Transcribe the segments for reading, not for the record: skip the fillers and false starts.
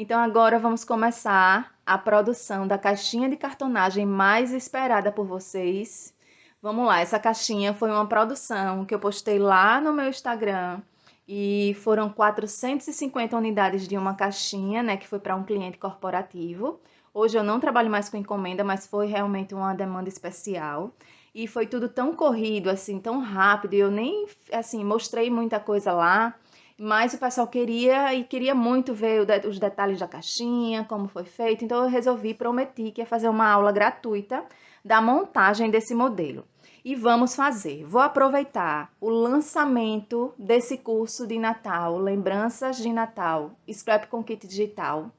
Então agora vamos começar a produção da caixinha de cartonagem mais esperada por vocês. Vamos lá, essa caixinha foi uma produção que eu postei lá no meu Instagram e foram 450 unidades de uma caixinha, né, que foi para um cliente corporativo. Hoje eu não trabalho mais com encomenda, mas foi realmente uma demanda especial. E foi tudo tão corrido, assim, tão rápido, e eu nem, assim, mostrei muita coisa lá. Mas o pessoal queria muito ver os detalhes da caixinha, como foi feito. Então eu prometi que ia fazer uma aula gratuita da montagem desse modelo. E vamos fazer. Vou aproveitar o lançamento desse curso de Natal, Lembranças de Natal, Scrap com Kit Digital,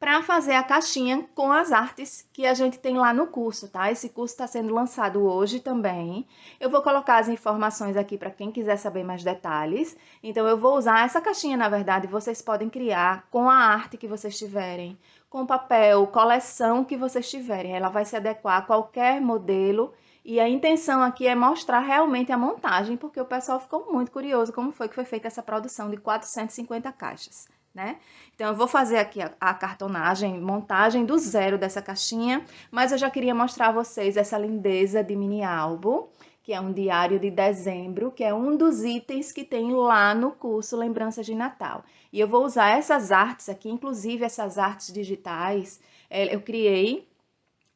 para fazer a caixinha com as artes que a gente tem lá no curso, tá? Esse curso está sendo lançado hoje também. Eu vou colocar as informações aqui para quem quiser saber mais detalhes. Então, eu vou usar essa caixinha, na verdade, vocês podem criar com a arte que vocês tiverem, com papel, coleção que vocês tiverem. Ela vai se adequar a qualquer modelo. E a intenção aqui é mostrar realmente a montagem, porque o pessoal ficou muito curioso como foi que foi feita essa produção de 450 caixas, né? Então, eu vou fazer aqui a cartonagem, montagem do zero dessa caixinha, mas eu já queria mostrar a vocês essa lindeza de mini álbum, que é um diário de dezembro, que é um dos itens que tem lá no curso Lembranças de Natal. E eu vou usar essas artes aqui, inclusive essas artes digitais, eu criei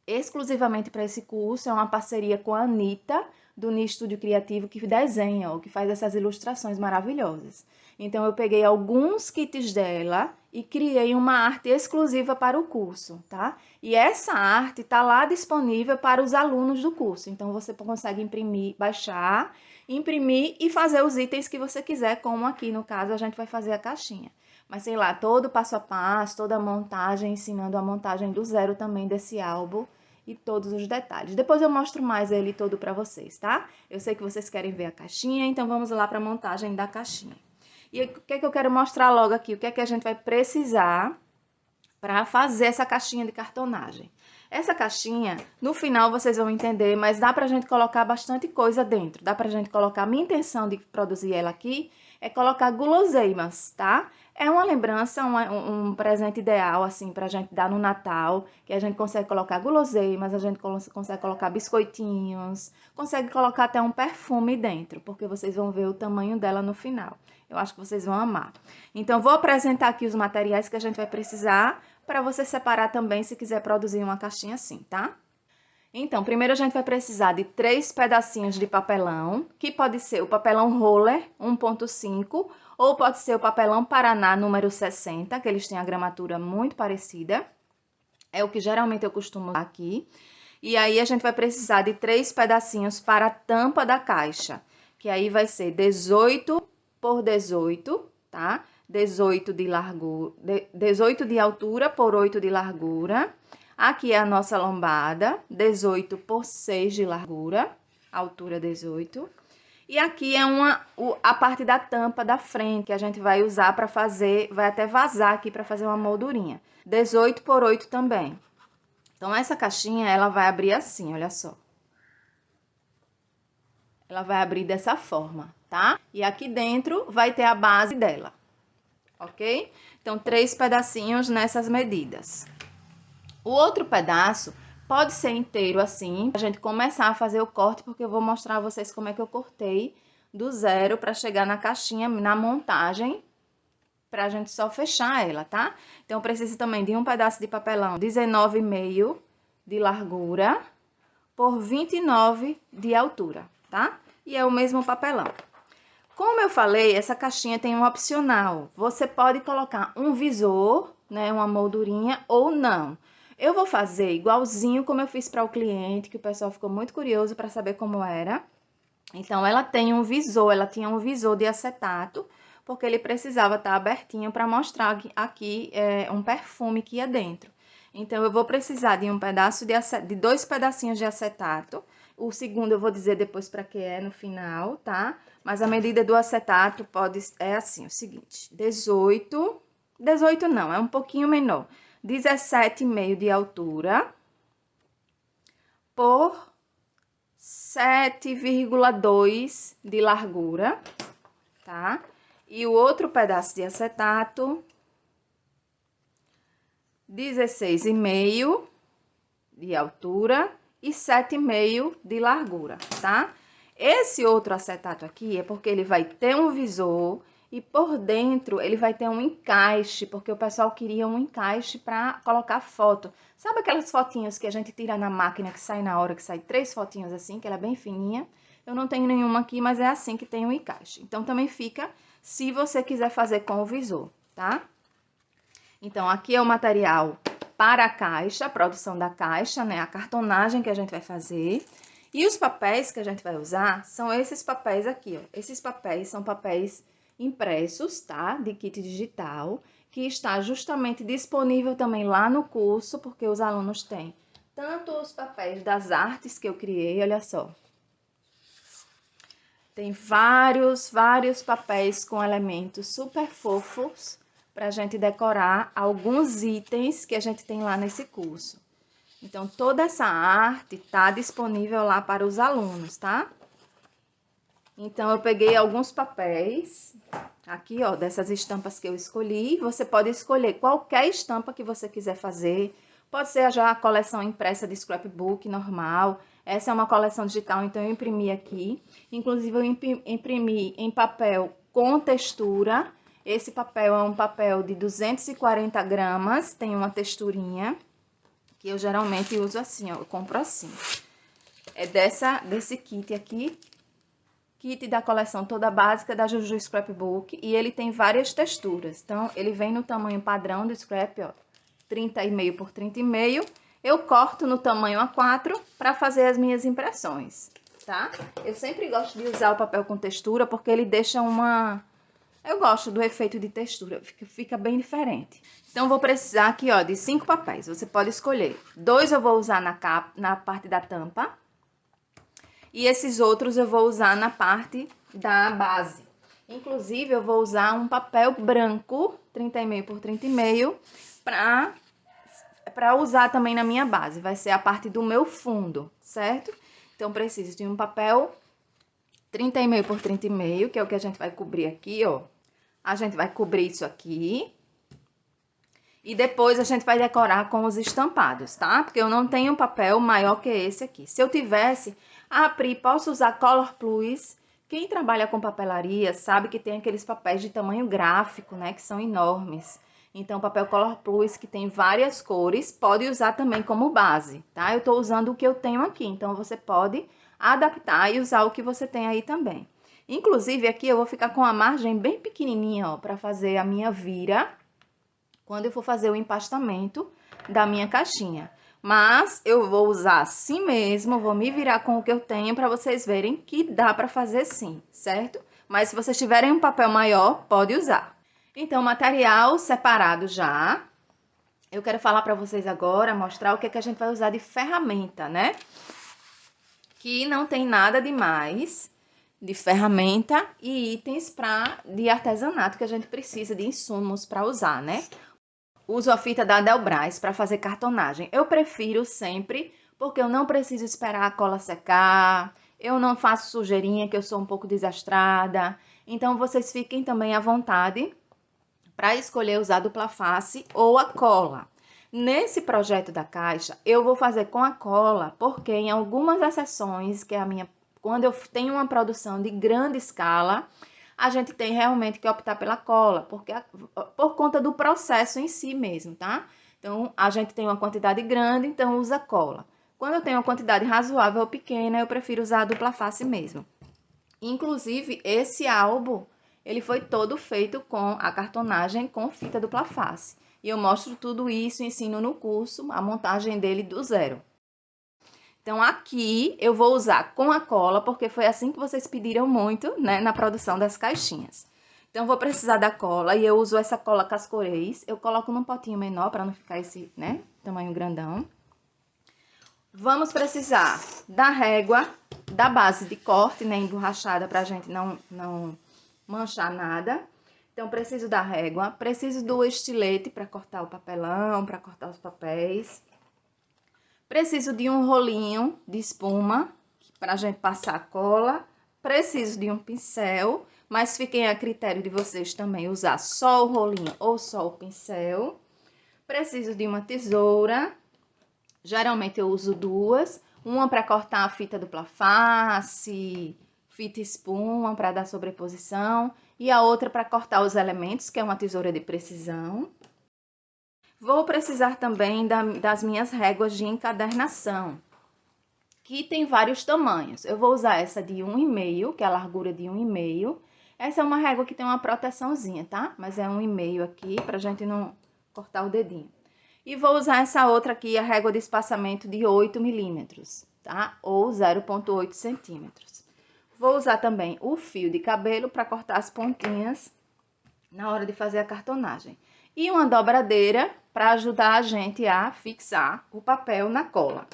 exclusivamente para esse curso, é uma parceria com a Anitta, do Ni Estúdio Criativo, que desenha, ou que faz essas ilustrações maravilhosas. Então, eu peguei alguns kits dela e criei uma arte exclusiva para o curso, tá? E essa arte está lá disponível para os alunos do curso. Então, você consegue imprimir, baixar, imprimir e fazer os itens que você quiser, como aqui no caso a gente vai fazer a caixinha. Mas sei lá, todo passo a passo, toda a montagem, ensinando a montagem do zero também desse álbum e todos os detalhes. Depois eu mostro mais ele todo para vocês, tá? Eu sei que vocês querem ver a caixinha, então vamos lá para a montagem da caixinha. E o que é que eu quero mostrar logo aqui? O que é que a gente vai precisar para fazer essa caixinha de cartonagem? Essa caixinha, no final vocês vão entender, mas dá pra gente colocar bastante coisa dentro. Dá pra gente colocar, minha intenção de produzir ela aqui é colocar guloseimas, tá? É uma lembrança, um presente ideal, assim, pra gente dar no Natal, que a gente consegue colocar guloseimas, a gente consegue colocar biscoitinhos, consegue colocar até um perfume dentro, porque vocês vão ver o tamanho dela no final. Eu acho que vocês vão amar. Então, vou apresentar aqui os materiais que a gente vai precisar para você separar também se quiser produzir uma caixinha assim, tá? Então, primeiro a gente vai precisar de 3 pedacinhos de papelão, que pode ser o papelão roller 1.5 ou pode ser o papelão Paraná número 60, que eles têm a gramatura muito parecida. É o que geralmente eu costumo usar aqui. E aí a gente vai precisar de 3 pedacinhos para a tampa da caixa, que aí vai ser 18 por 18, tá? 18 de largura, 18 de altura por 8 de largura. Aqui é a nossa lombada, 18 por 6 de largura, altura 18. E aqui é a parte da tampa da frente, que a gente vai usar para fazer, vai até vazar aqui para fazer uma moldurinha. 18 por 8 também. Então, essa caixinha, ela vai abrir assim, olha só. Ela vai abrir dessa forma, tá? E aqui dentro vai ter a base dela, ok? Então, 3 pedacinhos nessas medidas. O outro pedaço pode ser inteiro assim, pra gente começar a fazer o corte, porque eu vou mostrar a vocês como é que eu cortei do zero para chegar na caixinha, na montagem, pra gente só fechar ela, tá? Então, eu preciso também de um pedaço de papelão 19,5 de largura por 29 de altura, tá? E é o mesmo papelão. Como eu falei, essa caixinha tem um opcional. Você pode colocar um visor, né, uma moldurinha ou não. Eu vou fazer igualzinho como eu fiz para o cliente, que o pessoal ficou muito curioso para saber como era. Então, ela tinha um visor de acetato, porque ele precisava estar abertinho para mostrar aqui um perfume que ia dentro. Então, eu vou precisar de de 2 pedacinhos de acetato. O segundo eu vou dizer depois para que é no final, tá? Mas a medida do acetato é assim, o seguinte, 18 não, é um pouquinho menor. 17,5 de altura por 7,2 de largura, tá? E o outro pedaço de acetato 16,5 de altura e 7,5 de largura, tá? Esse outro acetato aqui é porque ele vai ter um visor e por dentro ele vai ter um encaixe, porque o pessoal queria um encaixe para colocar foto. Sabe aquelas fotinhas que a gente tira na máquina que sai na hora, que sai 3 fotinhas assim, que ela é bem fininha? Eu não tenho nenhuma aqui, mas é assim que tem um encaixe. Então também fica se você quiser fazer com o visor, tá? Então aqui é o material para a caixa, a produção da caixa, né? A cartonagem que a gente vai fazer. E os papéis que a gente vai usar são esses papéis aqui, ó. Esses papéis são papéis impressos, tá? De kit digital, que está justamente disponível também lá no curso, porque os alunos têm tanto os papéis das artes que eu criei, olha só. Tem vários papéis com elementos super fofos para a gente decorar alguns itens que a gente tem lá nesse curso. Então, toda essa arte tá disponível lá para os alunos, tá? Então, eu peguei alguns papéis, aqui, ó, dessas estampas que eu escolhi. Você pode escolher qualquer estampa que você quiser fazer. Pode ser já a coleção impressa de scrapbook normal. Essa é uma coleção digital, então eu imprimi aqui. Inclusive, eu imprimi em papel com textura. Esse papel é um papel de 240 gramas, tem uma texturinha, que eu geralmente uso assim, ó, eu compro assim. É desse kit aqui, kit da coleção toda básica da Juju Scrapbook, e ele tem várias texturas. Então, ele vem no tamanho padrão do scrap, ó, 30,5 por 30,5. Eu corto no tamanho A4 para fazer as minhas impressões, tá? Eu sempre gosto de usar o papel com textura, porque ele deixa uma... Eu gosto do efeito de textura, fica bem diferente. Então, vou precisar aqui, ó, de 5 papéis. Você pode escolher. 2 eu vou usar na parte da tampa. E esses outros eu vou usar na parte da base. Inclusive, eu vou usar um papel branco, 30,5 por 30,5, para usar também na minha base. Vai ser a parte do meu fundo, certo? Então, preciso de um papel 30,5 por 30,5, que é o que a gente vai cobrir aqui, ó. A gente vai cobrir isso aqui. E depois a gente vai decorar com os estampados, tá? Porque eu não tenho papel maior que esse aqui. Se eu tivesse, Pri, posso usar Color Plus. Quem trabalha com papelaria sabe que tem aqueles papéis de tamanho gráfico, né? Que são enormes. Então, papel Color Plus, que tem várias cores, pode usar também como base, tá? Eu tô usando o que eu tenho aqui, então você pode adaptar e usar o que você tem aí também. Inclusive, aqui eu vou ficar com a margem bem pequenininha, ó, para fazer a minha vira, quando eu for fazer o empastamento da minha caixinha. Mas eu vou usar assim mesmo, vou me virar com o que eu tenho para vocês verem que dá para fazer sim, certo? Mas se vocês tiverem um papel maior, pode usar. Então, material separado já. Eu quero falar para vocês agora, mostrar o que é que a gente vai usar de ferramenta, né? Que não tem nada demais de ferramenta e itens de artesanato que a gente precisa de insumos para usar, né? Uso a fita da Adelbras para fazer cartonagem. Eu prefiro sempre, porque eu não preciso esperar a cola secar, eu não faço sujeirinha, que eu sou um pouco desastrada. Então, vocês fiquem também à vontade para escolher usar dupla face ou a cola. Nesse projeto da caixa, eu vou fazer com a cola, porque em algumas exceções, que é a minha, quando eu tenho uma produção de grande escala, a gente tem realmente que optar pela cola, porque por conta do processo em si mesmo, tá? Então, a gente tem uma quantidade grande, então usa cola. Quando eu tenho uma quantidade razoável ou pequena, eu prefiro usar a dupla face mesmo. Inclusive, esse álbum, ele foi todo feito com a cartonagem com fita dupla face. E eu mostro tudo isso, ensino no curso, a montagem dele do zero. Então, aqui eu vou usar com a cola, porque foi assim que vocês pediram muito, né, na produção das caixinhas. Então, vou precisar da cola e eu uso essa cola Cascorês. Eu coloco num potinho menor para não ficar esse, né, tamanho grandão. Vamos precisar da régua, da base de corte, né, emborrachada, pra gente não manchar nada. Então, preciso da régua, preciso do estilete para cortar o papelão, para cortar os papéis. Preciso de um rolinho de espuma para a gente passar a cola. Preciso de um pincel, mas fiquem a critério de vocês também usar só o rolinho ou só o pincel. Preciso de uma tesoura. Geralmente eu uso duas. Uma para cortar a fita dupla face, fita espuma para dar sobreposição. E a outra para cortar os elementos, que é uma tesoura de precisão. Vou precisar também das minhas réguas de encadernação, que tem vários tamanhos. Eu vou usar essa de 1,5, que é a largura de 1,5. Essa é uma régua que tem uma proteçãozinha, tá? Mas é 1,5 aqui, pra gente não cortar o dedinho. E vou usar essa outra aqui, a régua de espaçamento de 8 milímetros, tá? Ou 0,8 centímetros. Vou usar também o fio de cabelo para cortar as pontinhas na hora de fazer a cartonagem. E uma dobradeira para ajudar a gente a fixar o papel na cola.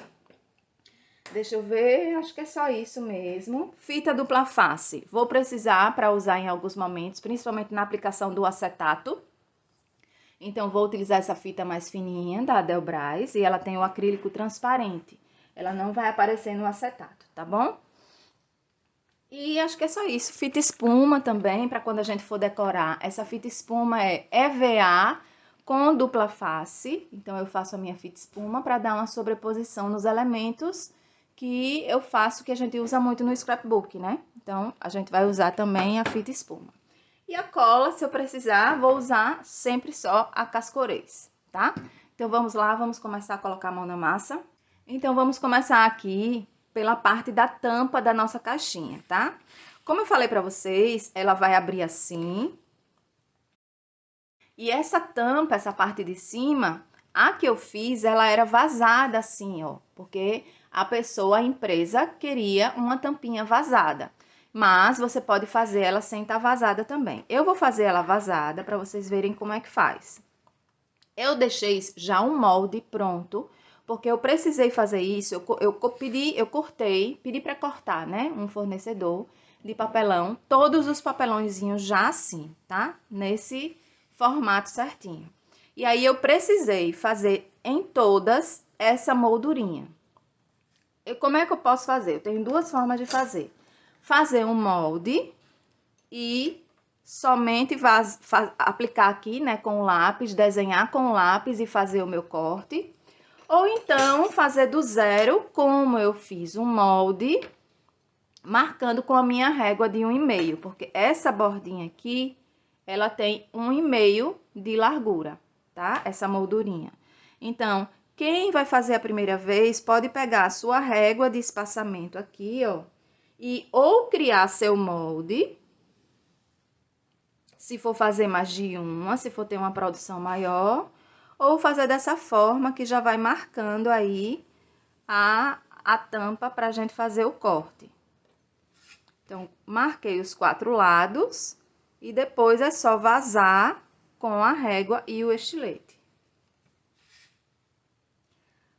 Deixa eu ver, acho que é só isso mesmo. Fita dupla face. Vou precisar para usar em alguns momentos, principalmente na aplicação do acetato. Então, vou utilizar essa fita mais fininha da Adelbras e ela tem o acrílico transparente. Ela não vai aparecer no acetato, tá bom? E acho que é só isso. Fita espuma também, para quando a gente for decorar. Essa fita espuma é EVA com dupla face. Então, eu faço a minha fita espuma para dar uma sobreposição nos elementos que eu faço, que a gente usa muito no scrapbook, né? Então, a gente vai usar também a fita espuma. E a cola, se eu precisar, vou usar sempre só a Cascorês, tá? Então, vamos lá, vamos começar a colocar a mão na massa. Então, vamos começar aqui pela parte da tampa da nossa caixinha, tá? Como eu falei pra vocês, ela vai abrir assim. E essa tampa, essa parte de cima, a que eu fiz, ela era vazada assim, ó. Porque a pessoa, a empresa, queria uma tampinha vazada. Mas você pode fazer ela sem estar vazada também. Eu vou fazer ela vazada para vocês verem como é que faz. Eu deixei já um molde pronto, porque eu precisei fazer isso. Eu cortei, pedi para cortar, né? Um fornecedor de papelão, todos os papelõezinhos já assim, tá? Nesse formato certinho. E aí eu precisei fazer em todas essa moldurinha. Como é que eu posso fazer? Eu tenho duas formas de fazer. Fazer um molde e somente aplicar aqui, né, com o lápis, desenhar com o lápis e fazer o meu corte. Ou então, fazer do zero, como eu fiz um molde, marcando com a minha régua de 1,5, porque essa bordinha aqui, ela tem 1,5 de largura, tá? Essa moldurinha. Então, quem vai fazer a primeira vez, pode pegar a sua régua de espaçamento aqui, ó, e ou criar seu molde, se for fazer mais de uma, se for ter uma produção maior, ou fazer dessa forma que já vai marcando aí a tampa para a gente fazer o corte. Então, marquei os 4 lados e depois é só vazar com a régua e o estilete.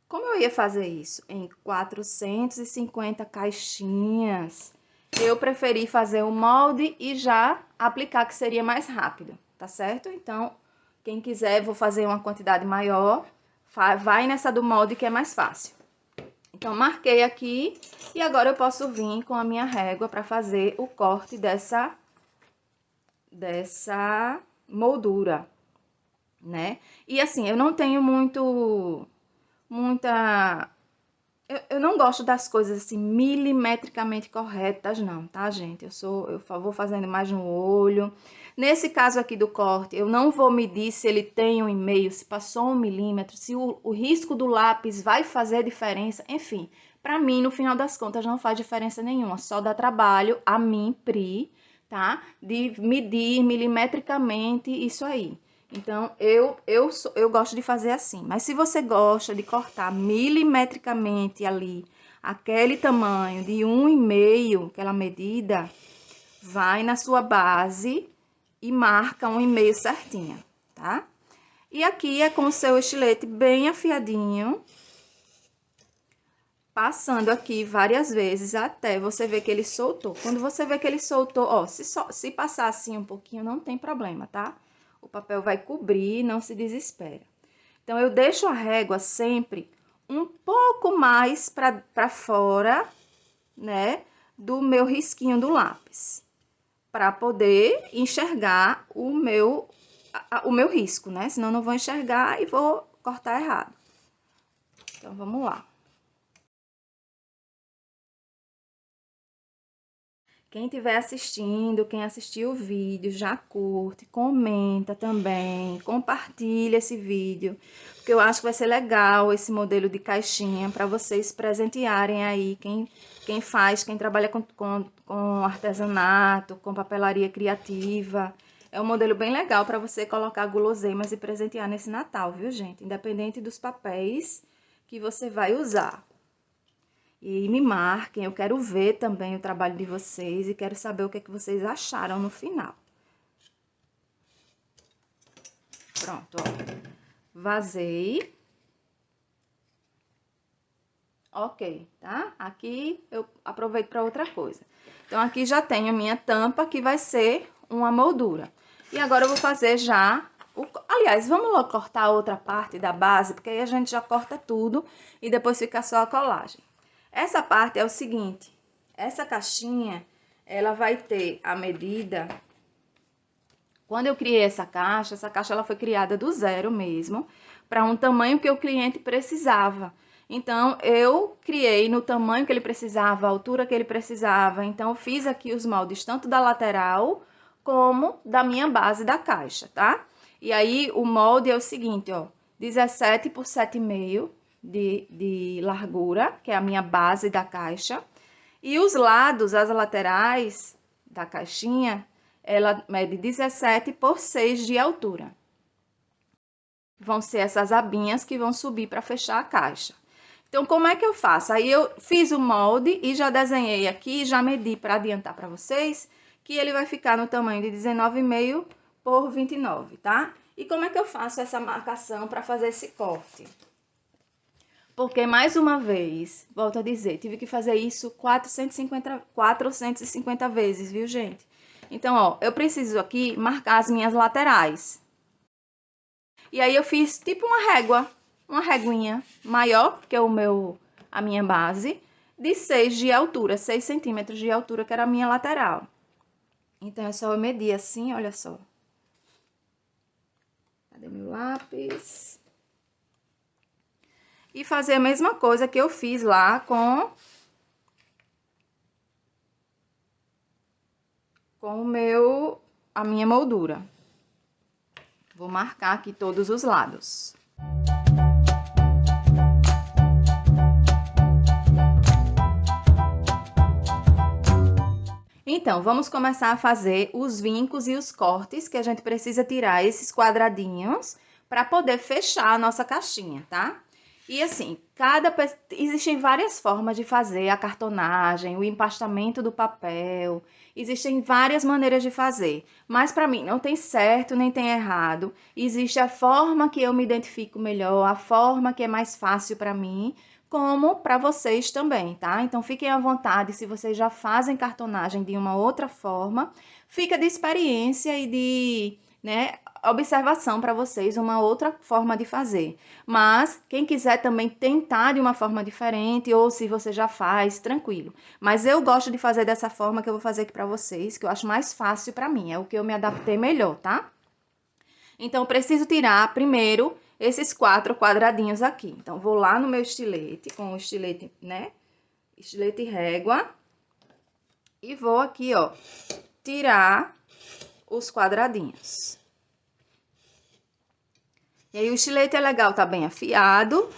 Como eu ia fazer isso em 450 caixinhas, eu preferi fazer o molde e já aplicar, que seria mais rápido, tá certo? Então, quem quiser, vou fazer uma quantidade maior, vai nessa do molde que é mais fácil. Então, marquei aqui e agora eu posso vir com a minha régua para fazer o corte dessa moldura, né? E assim, eu não tenho muita... Eu não gosto das coisas assim milimetricamente corretas, não, tá, gente? Eu vou fazendo mais no olho. Nesse caso aqui do corte, eu não vou medir se ele tem 1,5, se passou 1 milímetro, se o risco do lápis vai fazer diferença. Enfim, pra mim, no final das contas, não faz diferença nenhuma. Só dá trabalho a mim, Pri, tá? De medir milimetricamente isso aí. Então, eu gosto de fazer assim. Mas se você gosta de cortar milimetricamente ali, aquele tamanho de 1,5, aquela medida, vai na sua base e marca 1,5 certinha, tá? E aqui é com o seu estilete bem afiadinho, passando aqui várias vezes até você ver que ele soltou. Quando você vê que ele soltou, ó, se passar assim um pouquinho, não tem problema, tá? O papel vai cobrir, não se desespera. Então, eu deixo a régua sempre um pouco mais para fora, né, do meu risquinho do lápis, para poder enxergar o meu risco, né? Senão eu não vou enxergar e vou cortar errado. Então, vamos lá. Quem estiver assistindo, quem assistiu o vídeo, já curte, comenta também, compartilha esse vídeo, porque eu acho que vai ser legal esse modelo de caixinha para vocês presentearem aí quem faz, quem trabalha com artesanato, com papelaria criativa. É um modelo bem legal para você colocar guloseimas e presentear nesse Natal, viu, gente? Independente dos papéis que você vai usar. E me marquem, eu quero ver também o trabalho de vocês e quero saber o que é que vocês acharam no final. Pronto, ó. Vazei. Ok, tá? Aqui eu aproveito para outra coisa. Então, aqui já tenho a minha tampa, que vai ser uma moldura. E agora eu vou fazer já... Aliás, vamos logo cortar a outra parte da base, porque aí a gente já corta tudo e depois fica só a colagem. Essa parte é o seguinte, essa caixinha, ela vai ter a medida... Quando eu criei essa caixa ela foi criada do zero mesmo, para um tamanho que o cliente precisava. Então, eu criei no tamanho que ele precisava, a altura que ele precisava. Então, eu fiz aqui os moldes tanto da lateral como da minha base da caixa, tá? E aí, o molde é o seguinte, ó, 17 por 7,5 de largura, que é a minha base da caixa. E os lados, as laterais da caixinha, ela mede 17 por 6 de altura. Vão ser essas abinhas que vão subir para fechar a caixa. Então, como é que eu faço? Aí, eu fiz o molde e já desenhei aqui, já medi para adiantar para vocês, que ele vai ficar no tamanho de 19,5 por 29, tá? E como é que eu faço essa marcação para fazer esse corte? Porque, mais uma vez, volto a dizer, tive que fazer isso 450 vezes, viu, gente? Então, ó, eu preciso aqui marcar as minhas laterais. E aí, eu fiz tipo uma réguinha maior que a minha base, de 6 de altura, 6 centímetros de altura, que era a minha lateral. Então, é só eu medir assim, olha só. Cadê meu lápis? E fazer a mesma coisa que eu fiz lá com a minha moldura. Vou marcar aqui todos os lados. Então, vamos começar a fazer os vincos e os cortes, que a gente precisa tirar esses quadradinhos para poder fechar a nossa caixinha, tá? E assim, existem várias formas de fazer a cartonagem, o empastamento do papel, existem várias maneiras de fazer, mas para mim não tem certo nem tem errado, existe a forma que eu me identifico melhor, a forma que é mais fácil para mim, como para vocês também, tá? Então, fiquem à vontade, se vocês já fazem cartonagem de uma outra forma, fica de experiência e de, né, observação para vocês, uma outra forma de fazer. Mas, quem quiser também tentar de uma forma diferente, ou se você já faz, tranquilo. Mas eu gosto de fazer dessa forma que eu vou fazer aqui para vocês, que eu acho mais fácil para mim, é o que eu me adaptei melhor, tá? Então, eu preciso tirar primeiro esses 4 quadradinhos aqui. Então, vou lá no meu estilete, com o estilete, né? Estilete régua. E vou aqui, ó, tirar os quadradinhos. E aí, o estilete é legal, tá bem afiado,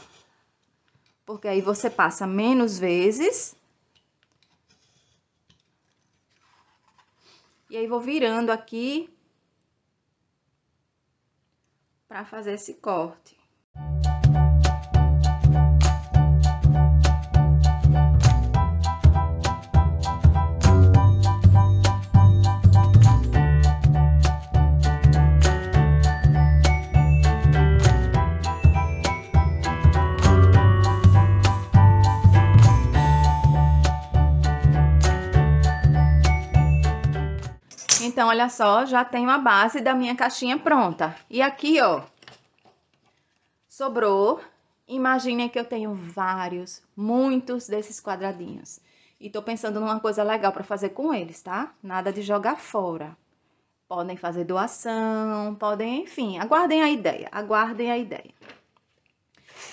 porque aí você passa menos vezes. E aí, vou virando aqui para fazer esse corte. Então, olha só, já tenho a base da minha caixinha pronta. E aqui, ó, sobrou. Imaginem que eu tenho muitos desses quadradinhos. E tô pensando numa coisa legal para fazer com eles, tá? Nada de jogar fora. podem fazer doação, podem, enfim, aguardem a ideia, aguardem a ideia.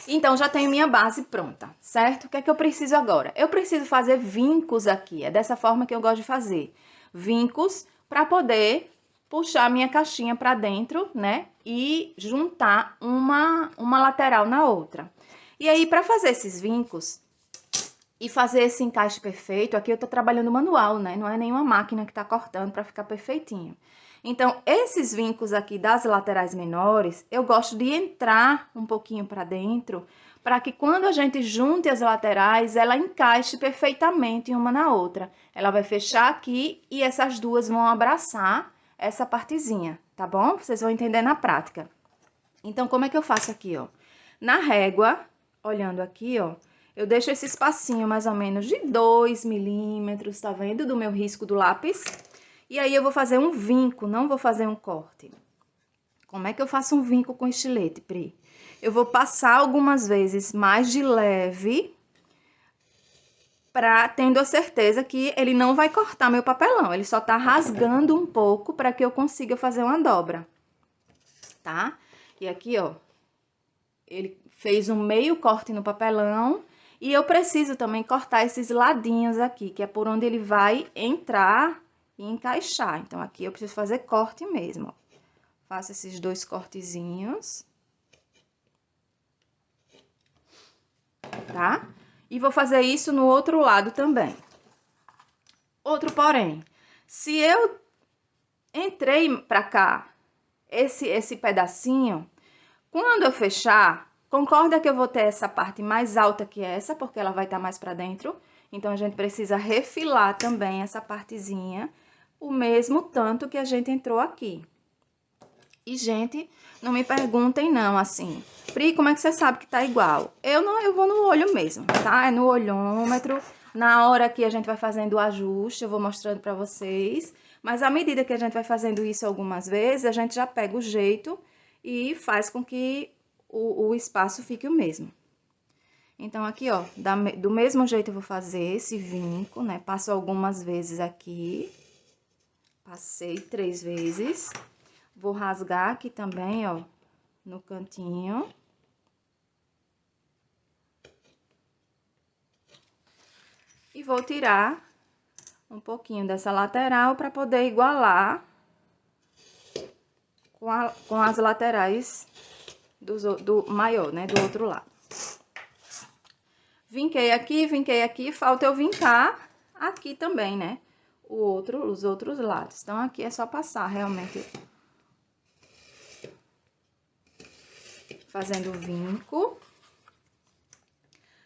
Então, já tenho minha base pronta, certo? O que é que eu preciso agora? Eu preciso fazer vincos aqui, é dessa forma que eu gosto de fazer. Vincos para poder puxar a minha caixinha para dentro, né? E juntar uma lateral na outra. E aí, para fazer esses vincos e fazer esse encaixe perfeito, aqui eu tô trabalhando manual, né? Não é nenhuma máquina que tá cortando para ficar perfeitinho. Então, esses vincos aqui das laterais menores, eu gosto de entrar um pouquinho para dentro, para que quando a gente junte as laterais, ela encaixe perfeitamente uma na outra. Ela vai fechar aqui e essas duas vão abraçar essa partezinha, tá bom? Vocês vão entender na prática. Então, como é que eu faço aqui, ó? Na régua, olhando aqui, ó, eu deixo esse espacinho mais ou menos de 2 milímetros, tá vendo? Do meu risco do lápis. E aí, eu vou fazer um vinco, não vou fazer um corte. Como é que eu faço um vinco com estilete, Pri? Eu vou passar algumas vezes mais de leve, tendo a certeza que ele não vai cortar meu papelão. Ele só tá rasgando um pouco para que eu consiga fazer uma dobra, tá? E aqui, ó, ele fez um meio corte no papelão. E eu preciso também cortar esses ladinhos aqui, que é por onde ele vai entrar e encaixar. Então, aqui eu preciso fazer corte mesmo, ó. Faço esses dois cortezinhos. Tá? E vou fazer isso no outro lado também. Outro porém, se eu entrei pra cá, esse pedacinho, quando eu fechar, concorda que eu vou ter essa parte mais alta que essa, porque ela vai estar mais pra dentro. Então, a gente precisa refilar também essa partezinha, o mesmo tanto que a gente entrou aqui. E, gente, não me perguntem não, assim, Pri, como é que você sabe que tá igual? Eu vou no olho mesmo, tá? É no olhômetro. Na hora que a gente vai fazendo o ajuste, eu vou mostrando pra vocês. Mas à medida que a gente vai fazendo isso algumas vezes, a gente já pega o jeito e faz com que o espaço fique o mesmo. Então, aqui, ó, do mesmo jeito eu vou fazer esse vinco, né? Passo algumas vezes aqui. Passei 3 vezes. Vou rasgar aqui também, ó, no cantinho. E vou tirar um pouquinho dessa lateral para poder igualar com as laterais do maior, né, do outro lado. Vinquei aqui, falta eu vincar aqui também, né, os outros lados. Então, aqui é só passar realmente fazendo o vinco.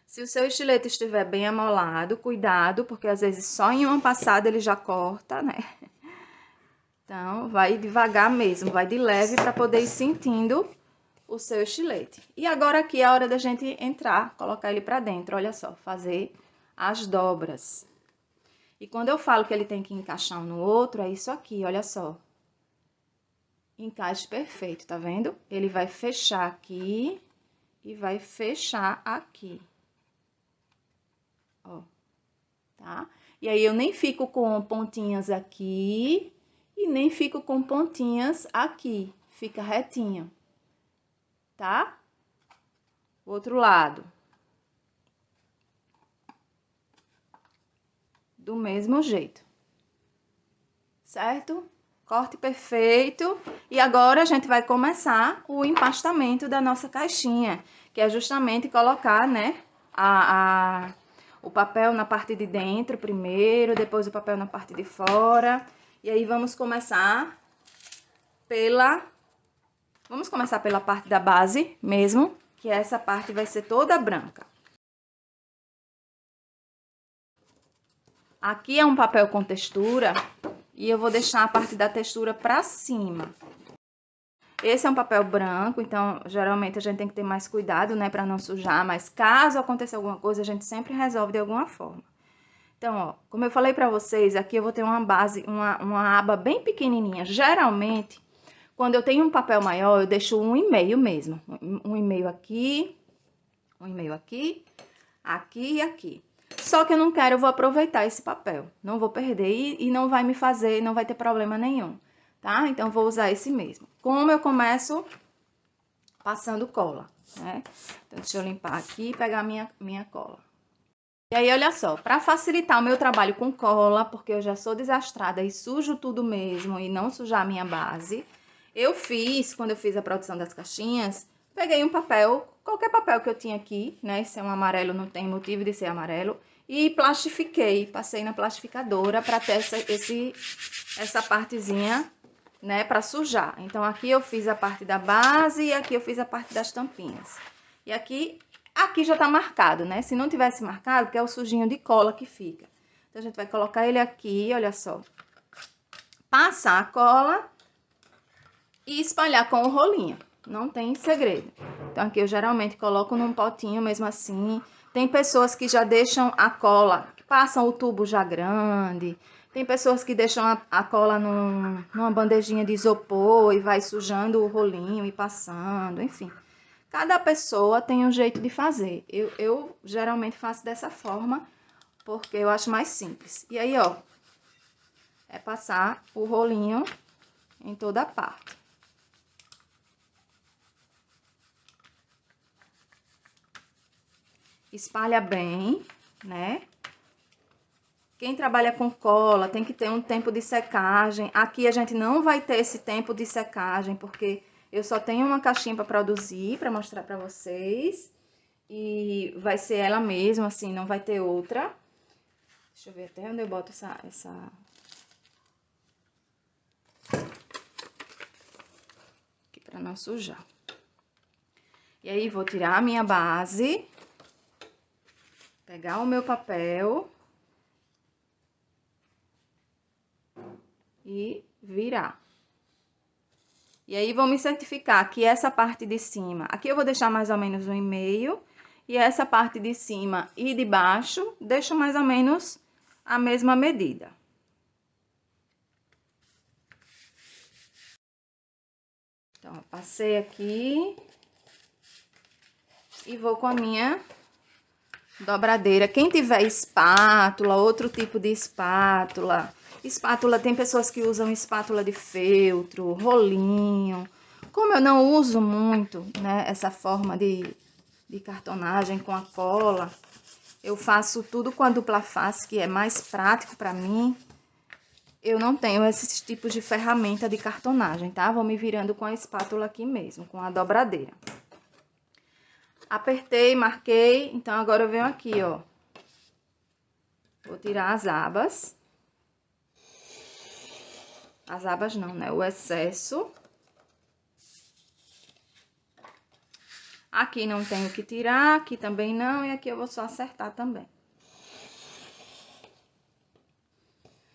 Se o seu estilete estiver bem amolado, cuidado, porque às vezes só em uma passada ele já corta, né? Então, vai devagar mesmo, vai de leve para poder ir sentindo o seu estilete. E agora aqui é a hora da gente entrar, colocar ele para dentro, olha só, fazer as dobras. E quando eu falo que ele tem que encaixar um no outro, é isso aqui, olha só. Encaixe perfeito, tá vendo? Ele vai fechar aqui e vai fechar aqui. Ó, tá? E aí, eu nem fico com pontinhas aqui e nem fico com pontinhas aqui. Fica retinho, tá? Outro lado. Do mesmo jeito. Certo? Corte perfeito. E agora, a gente vai começar o empastamento da nossa caixinha, que é justamente colocar, né, o papel na parte de dentro primeiro, depois o papel na parte de fora. E aí, vamos começar pela parte da base mesmo, que essa parte vai ser toda branca. Aqui é um papel com textura e eu vou deixar a parte da textura pra cima. Esse é um papel branco, então, geralmente, a gente tem que ter mais cuidado, né, pra não sujar, mas caso aconteça alguma coisa, a gente sempre resolve de alguma forma. Então, ó, como eu falei pra vocês, aqui eu vou ter uma base, uma aba bem pequenininha. Geralmente, quando eu tenho um papel maior, eu deixo 1,5 mesmo. 1,5 aqui, 1,5 aqui, aqui e aqui. Só que eu não quero, eu vou aproveitar esse papel. Não vou perder e não vai me fazer, não vai ter problema nenhum. tá? Então, vou usar esse mesmo. Como eu começo passando cola, né? Então, deixa eu limpar aqui e pegar minha cola. E aí, olha só, para facilitar o meu trabalho com cola, porque eu já sou desastrada e sujo tudo mesmo e não sujar a minha base, quando eu fiz a produção das caixinhas, peguei um papel, qualquer papel que eu tinha aqui, né? Esse é um amarelo, não tem motivo de ser amarelo, e plastifiquei, passei na plastificadora para ter essa partezinha, né, para sujar. Então, aqui eu fiz a parte da base e aqui eu fiz a parte das tampinhas. E aqui já tá marcado, né? Se não tivesse marcado, que é o sujinho de cola que fica. Então, a gente vai colocar ele aqui, olha só. Passar a cola e espalhar com o rolinho. Não tem segredo. Então, aqui eu geralmente coloco num potinho mesmo assim. Tem pessoas que já deixam a cola, que passam o tubo já grande. Tem pessoas que deixam a cola numa bandejinha de isopor e vai sujando o rolinho e passando, enfim. Cada pessoa tem um jeito de fazer. Eu geralmente faço dessa forma, porque eu acho mais simples. E aí, ó, é passar o rolinho em toda a parte. Espalha bem, né? Quem trabalha com cola tem que ter um tempo de secagem. Aqui a gente não vai ter esse tempo de secagem, porque eu só tenho uma caixinha para produzir, para mostrar para vocês. E vai ser ela mesma, assim, não vai ter outra. Deixa eu ver até onde eu boto essa... Aqui para não sujar. E aí, vou tirar a minha base. Pegar o meu papel. E virar. E aí, vou me certificar que essa parte de cima... Aqui eu vou deixar mais ou menos 1,5. E essa parte de cima e de baixo, deixo mais ou menos a mesma medida. Então, ó, passei aqui. E vou com a minha dobradeira. Quem tiver espátula, outro tipo de espátula... Espátula, tem pessoas que usam espátula de feltro, rolinho. Como eu não uso muito, né, essa forma de cartonagem com a cola, eu faço tudo com a dupla face, que é mais prático para mim. Eu não tenho esses tipos de ferramenta de cartonagem, tá? Vou me virando com a espátula aqui mesmo, com a dobradeira. Apertei, marquei, então agora eu venho aqui, ó. Vou tirar as abas. As abas não, né? O excesso. Aqui não tenho que tirar, aqui também não, e aqui eu vou só acertar também.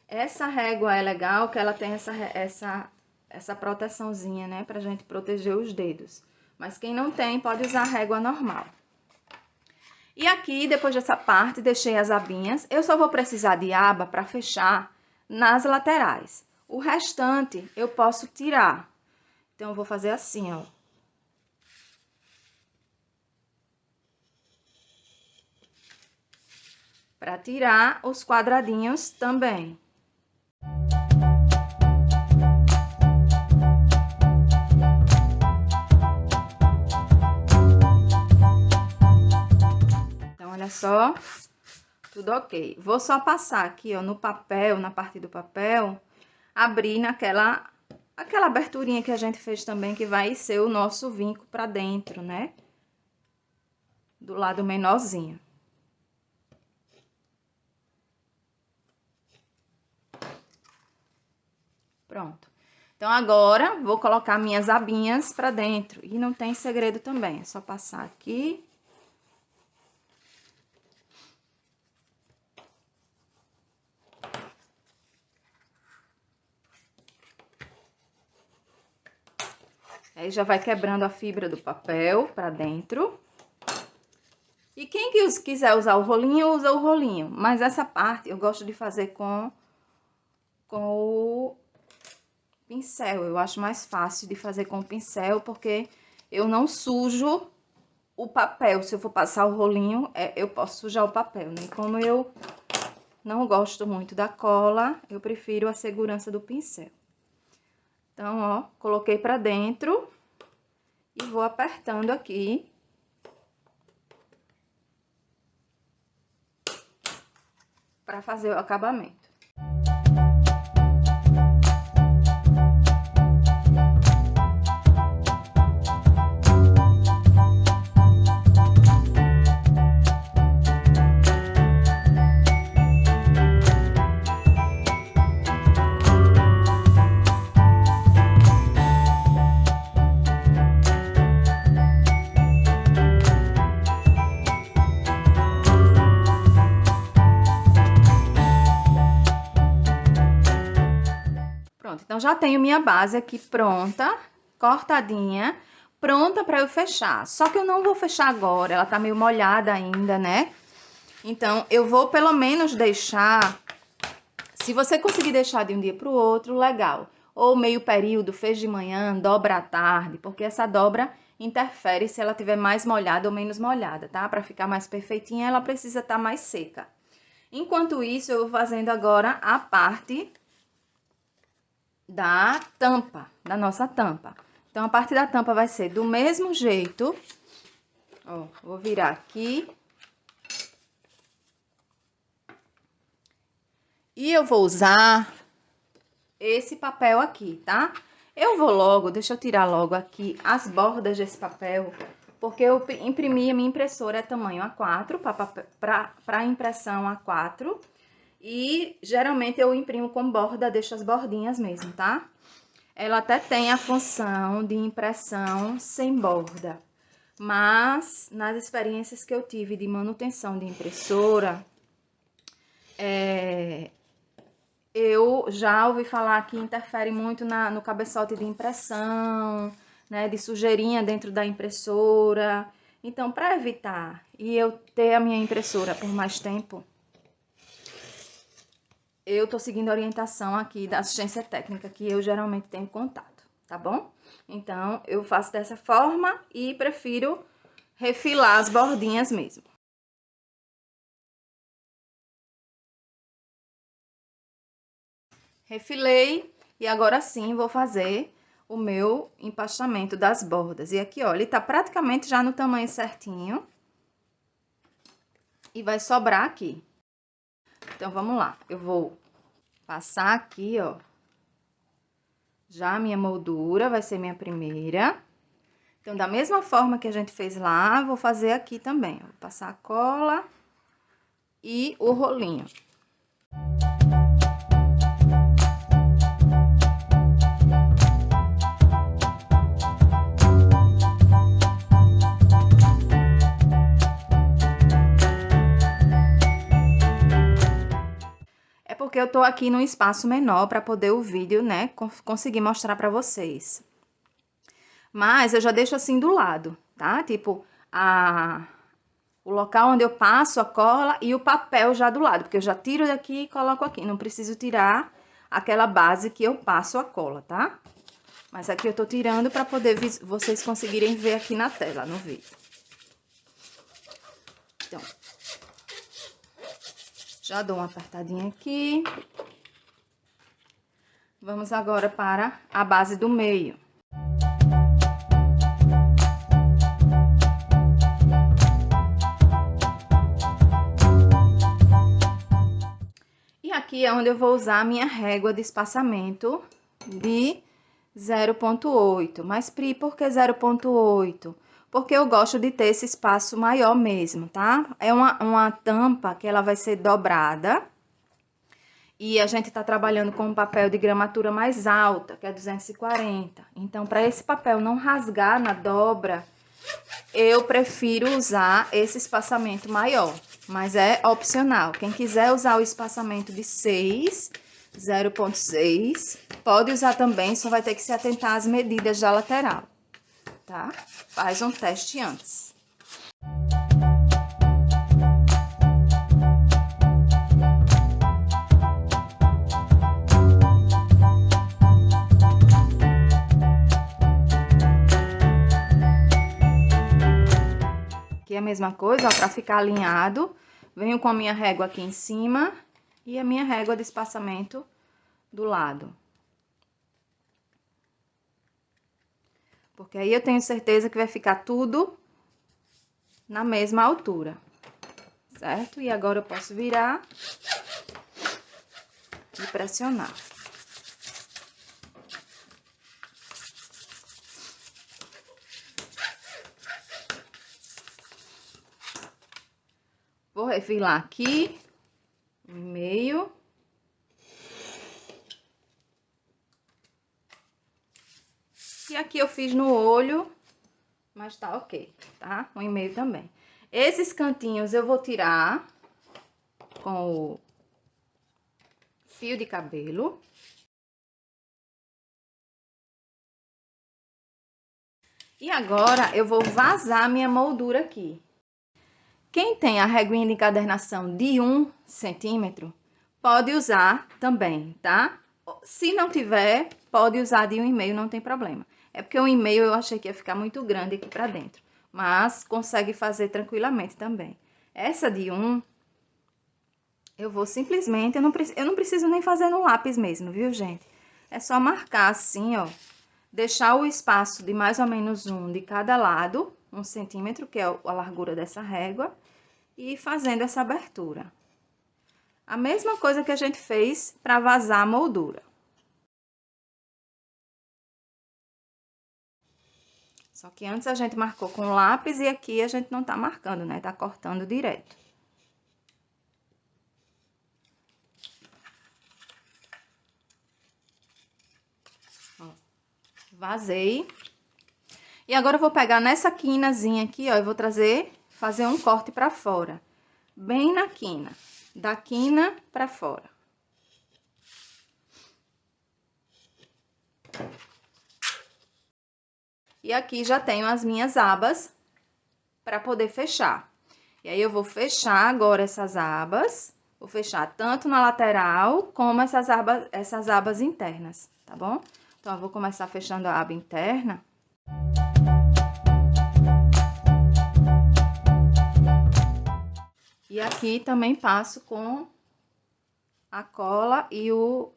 Essa régua é legal, que ela tem essa proteçãozinha, né? Pra gente proteger os dedos. Mas quem não tem, pode usar a régua normal. E aqui, depois dessa parte, deixei as abinhas. Eu só vou precisar de aba pra fechar nas laterais. O restante eu posso tirar. Então, eu vou fazer assim, ó. Para tirar os quadradinhos também. Então, olha só. Tudo ok. Vou só passar aqui, ó, no papel, na parte do papel, abrir naquela aberturinha que a gente fez também, que vai ser o nosso vinco pra dentro, né? Do lado menorzinho. Pronto. Então, agora, vou colocar minhas abinhas pra dentro. E não tem segredo também, é só passar aqui. Aí, já vai quebrando a fibra do papel pra dentro. E quem quiser usar o rolinho, usa o rolinho. Mas essa parte eu gosto de fazer com o pincel. Eu acho mais fácil de fazer com o pincel, porque eu não sujo o papel. Se eu for passar o rolinho, eu posso sujar o papel, né? Como eu não gosto muito da cola, eu prefiro a segurança do pincel. Então, ó, coloquei pra dentro e vou apertando aqui. Pra fazer o acabamento. Pronto, então já tenho minha base aqui pronta, cortadinha, pronta para eu fechar. Só que eu não vou fechar agora, ela tá meio molhada ainda, né? Então, eu vou pelo menos deixar, se você conseguir deixar de um dia pro outro, legal. Ou meio período, fez de manhã, dobra à tarde, porque essa dobra interfere se ela tiver mais molhada ou menos molhada, tá? Para ficar mais perfeitinha, ela precisa estar mais seca. Enquanto isso, eu vou fazendo agora a parte da tampa, da nossa tampa. Então, a parte da tampa vai ser do mesmo jeito. Ó, vou virar aqui. E eu vou usar esse papel aqui, tá? Eu vou logo, deixa eu tirar logo aqui as bordas desse papel, porque eu imprimi, a minha impressora é tamanho A4, para impressão A4. E geralmente eu imprimo com borda, deixo as bordinhas mesmo, tá? Ela até tem a função de impressão sem borda. Mas, nas experiências que eu tive de manutenção de impressora, eu já ouvi falar que interfere muito no cabeçote de impressão, né? De sujeirinha dentro da impressora. Então, para evitar e eu ter a minha impressora por mais tempo, eu tô seguindo a orientação aqui da assistência técnica, que eu geralmente tenho contato, tá bom? Então, eu faço dessa forma e prefiro refilar as bordinhas mesmo. Refilei e agora sim vou fazer o meu empastamento das bordas. E aqui, ó, ele tá praticamente já no tamanho certinho. E vai sobrar aqui. Então, vamos lá. Eu vou passar aqui, ó. Já a minha moldura vai ser minha primeira. Então, da mesma forma que a gente fez lá, vou fazer aqui também. Vou passar a cola e o rolinho. É porque eu tô aqui num espaço menor para poder o vídeo, né, conseguir mostrar para vocês. Mas eu já deixo assim do lado, tá? Tipo, o local onde eu passo a cola e o papel já do lado, porque eu já tiro daqui e coloco aqui. Não preciso tirar aquela base que eu passo a cola, tá? Mas aqui eu tô tirando para poder vocês conseguirem ver aqui na tela, no vídeo. Então, já dou uma apertadinha aqui. Vamos agora para a base do meio. E aqui é onde eu vou usar a minha régua de espaçamento de 0,8. Mas, Pri, por que 0,8? Porque eu gosto de ter esse espaço maior mesmo, tá? É uma tampa que ela vai ser dobrada. E a gente tá trabalhando com um papel de gramatura mais alta, que é 240. Então, para esse papel não rasgar na dobra, eu prefiro usar esse espaçamento maior. Mas é opcional. Quem quiser usar o espaçamento de 6, 0,6, pode usar também, só vai ter que se atentar às medidas da lateral, tá? Faz um teste antes. Aqui é a mesma coisa, ó, pra ficar alinhado, venho com a minha régua aqui em cima e a minha régua de espaçamento do lado. Porque aí eu tenho certeza que vai ficar tudo na mesma altura, certo? E agora eu posso virar e pressionar. Vou refilar aqui, 1,5. E aqui eu fiz no olho, mas tá ok, tá? 1,5 também. Esses cantinhos eu vou tirar com o fio de cabelo. E agora eu vou vazar minha moldura aqui. Quem tem a reguinha de encadernação de 1 centímetro, pode usar também, tá? Se não tiver, pode usar de 1,5, não tem problema. É porque 1,5 eu achei que ia ficar muito grande aqui pra dentro. Mas consegue fazer tranquilamente também. Essa de 1, eu vou simplesmente... Eu não preciso nem fazer no lápis mesmo, viu, gente? É só marcar assim, ó. Deixar o espaço de mais ou menos 1 de cada lado, 1 centímetro, que é a largura dessa régua. E fazendo essa abertura. A mesma coisa que a gente fez para vazar a moldura. Só que antes a gente marcou com lápis e aqui a gente não tá marcando, né? Tá cortando direto. Ó, vazei. E agora eu vou pegar nessa quinazinha aqui, ó, e vou fazer um corte pra fora. Bem na quina. Da quina pra fora. E aqui já tenho as minhas abas para poder fechar. E aí, eu vou fechar agora essas abas. Vou fechar tanto na lateral, como essas abas internas, tá bom? Então, eu vou começar fechando a aba interna. E aqui também passo com a cola e o...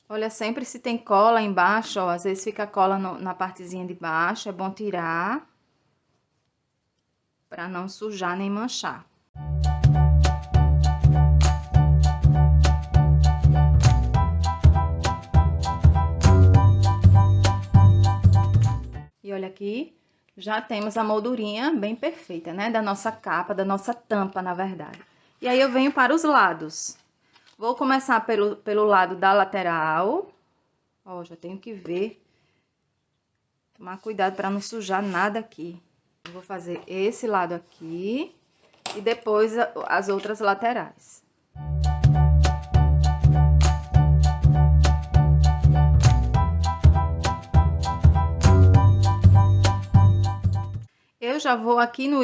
Olha, sempre se tem cola embaixo, ó, às vezes fica cola na partezinha de baixo, é bom tirar para não sujar nem manchar. E olha aqui, já temos a moldurinha bem perfeita, né? Da nossa capa, da nossa tampa, na verdade. E aí, eu venho para os lados. Vou começar pelo lado da lateral. Ó, já tenho que ver. Tomar cuidado para não sujar nada aqui. Eu vou fazer esse lado aqui e depois as outras laterais. Eu já vou aqui no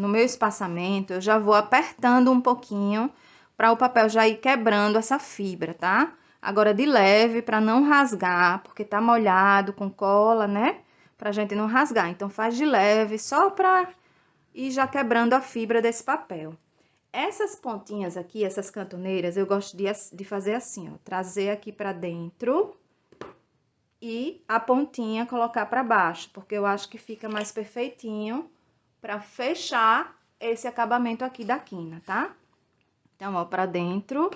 meu espaçamento, eu já vou apertando um pouquinho para o papel já ir quebrando essa fibra, tá? Agora de leve, para não rasgar, porque tá molhado com cola, né? Pra gente não rasgar. Então, faz de leve, só pra ir já quebrando a fibra desse papel. Essas pontinhas aqui, essas cantoneiras, eu gosto de fazer assim, ó. Trazer aqui pra dentro e a pontinha colocar pra baixo, porque eu acho que fica mais perfeitinho pra fechar esse acabamento aqui da quina, tá? Então, ó, pra dentro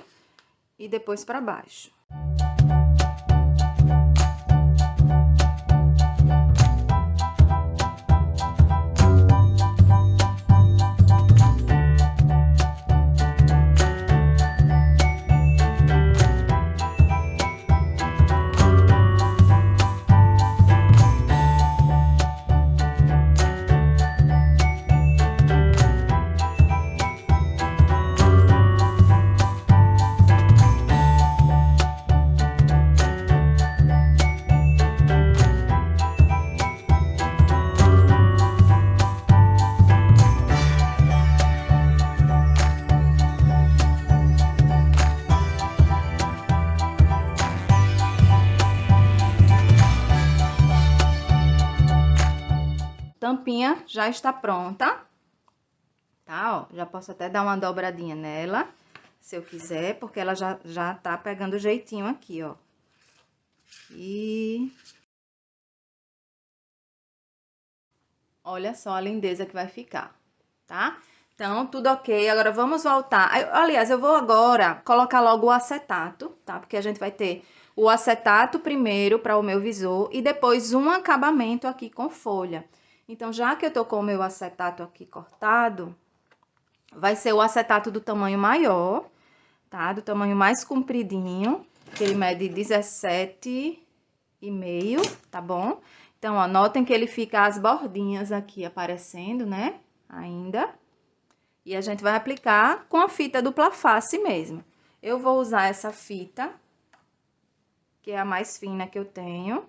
e depois pra baixo. tampinha já está pronta, tá? Ó, já posso até dar uma dobradinha nela, se eu quiser, porque ela já tá pegando jeitinho aqui, ó. E olha só a lindeza que vai ficar, tá? Então, tudo ok. Agora, vamos voltar. Aliás, eu vou agora colocar logo o acetato, tá? Porque a gente vai ter o acetato primeiro para o meu visor e depois um acabamento aqui com folha. Então, já que eu tô com o meu acetato aqui cortado, vai ser o acetato do tamanho maior, tá? Do tamanho mais compridinho, que ele mede 17,5, tá bom? Então, ó, notem que ele fica as bordinhas aqui aparecendo, né? Ainda. E a gente vai aplicar com a fita dupla face mesmo. Eu vou usar essa fita, que é a mais fina que eu tenho.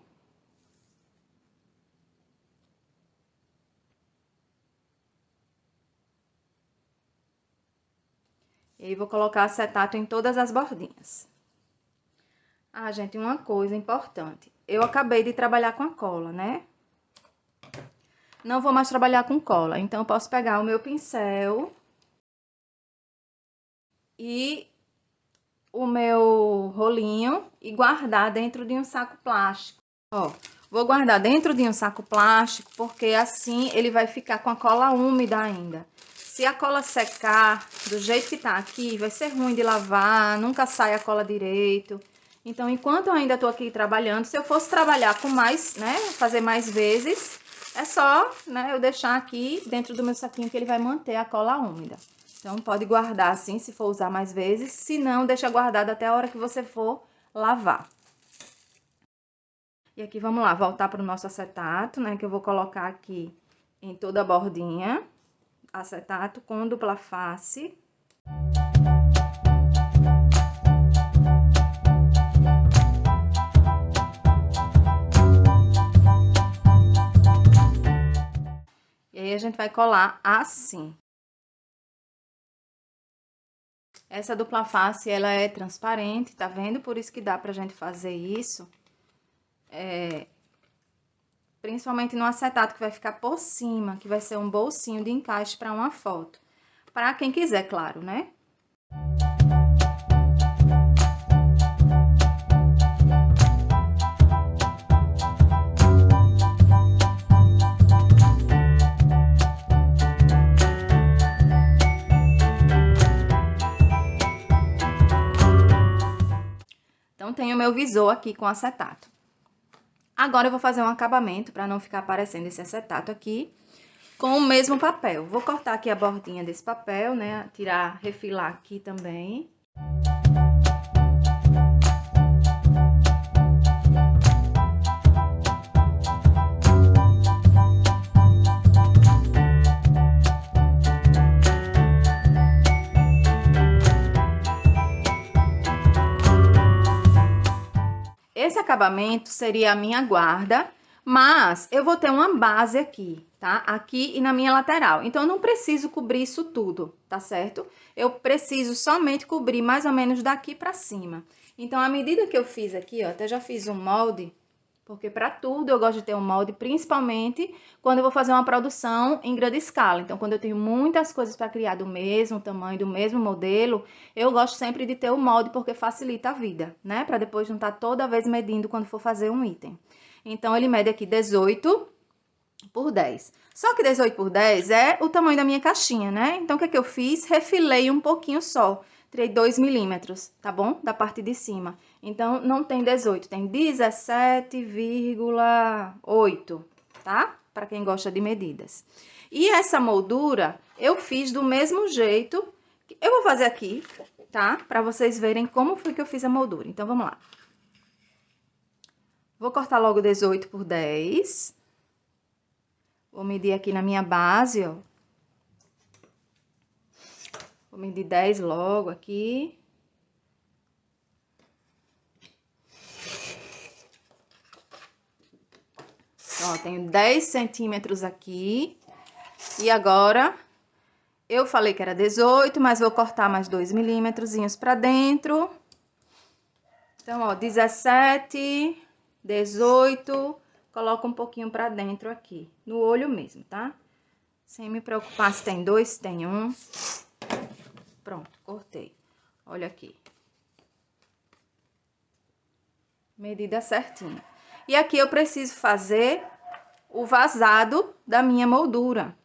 E aí, vou colocar acetato em todas as bordinhas. Ah, gente, uma coisa importante. Eu acabei de trabalhar com a cola, né? Não vou mais trabalhar com cola, então eu posso pegar o meu pincel e o meu rolinho e guardar dentro de um saco plástico. Ó, vou guardar dentro de um saco plástico, porque assim ele vai ficar com a cola úmida ainda. Se a cola secar do jeito que tá aqui, vai ser ruim de lavar, nunca sai a cola direito. Então, enquanto eu ainda tô aqui trabalhando, se eu fosse trabalhar com mais, né, fazer mais vezes, é só, né, eu deixar aqui dentro do meu saquinho que ele vai manter a cola úmida. Então, pode guardar assim, se for usar mais vezes. Se não, deixa guardado até a hora que você for lavar. E aqui, vamos lá, voltar para o nosso acetato, né? Que eu vou colocar aqui em toda a bordinha. Acetato com dupla face. E aí, a gente vai colar assim. Essa dupla face, ela é transparente, tá vendo? Por isso que dá pra gente fazer isso. Principalmente no acetato, que vai ficar por cima, que vai ser um bolsinho de encaixe para uma foto. Para quem quiser, claro, né? Então, tenho o meu visor aqui com acetato. Agora, eu vou fazer um acabamento, para não ficar aparecendo esse acetato aqui, com o mesmo papel. Vou cortar aqui a bordinha desse papel, né? Tirar, refilar aqui também. Esse acabamento seria a minha guarda, mas eu vou ter uma base aqui, tá? Aqui e na minha lateral. Então, eu não preciso cobrir isso tudo, tá certo? Eu preciso somente cobrir mais ou menos daqui pra cima. Então, à medida que eu fiz aqui, ó, até já fiz um molde, porque pra tudo eu gosto de ter um molde, principalmente quando eu vou fazer uma produção em grande escala. Então, quando eu tenho muitas coisas para criar do mesmo tamanho, do mesmo modelo, eu gosto sempre de ter o molde, porque facilita a vida, né? Para depois não estar toda vez medindo quando for fazer um item. Então, ele mede aqui 18 por 10. Só que 18 por 10 é o tamanho da minha caixinha, né? Então, o que é que eu fiz? Refilei um pouquinho só. Tirei 2 milímetros, tá bom? Da parte de cima. Então, não tem 18, tem 17,8, tá? Para quem gosta de medidas. E essa moldura, eu fiz do mesmo jeito. Eu vou fazer aqui, tá? Para vocês verem como foi que eu fiz a moldura. Então, vamos lá. Vou cortar logo 18 por 10. Vou medir aqui na minha base, ó. Vou medir 10 logo aqui. Ó, tenho 10 centímetros aqui. E agora, eu falei que era 18, mas vou cortar mais 2 milímetrozinhos pra dentro. Então, ó, 17, 18, coloco um pouquinho pra dentro aqui, no olho mesmo, tá? Sem me preocupar se tem 2, se tem 1. Pronto, cortei. Olha aqui. Medida certinha. E aqui eu preciso fazer o vazado da minha moldura,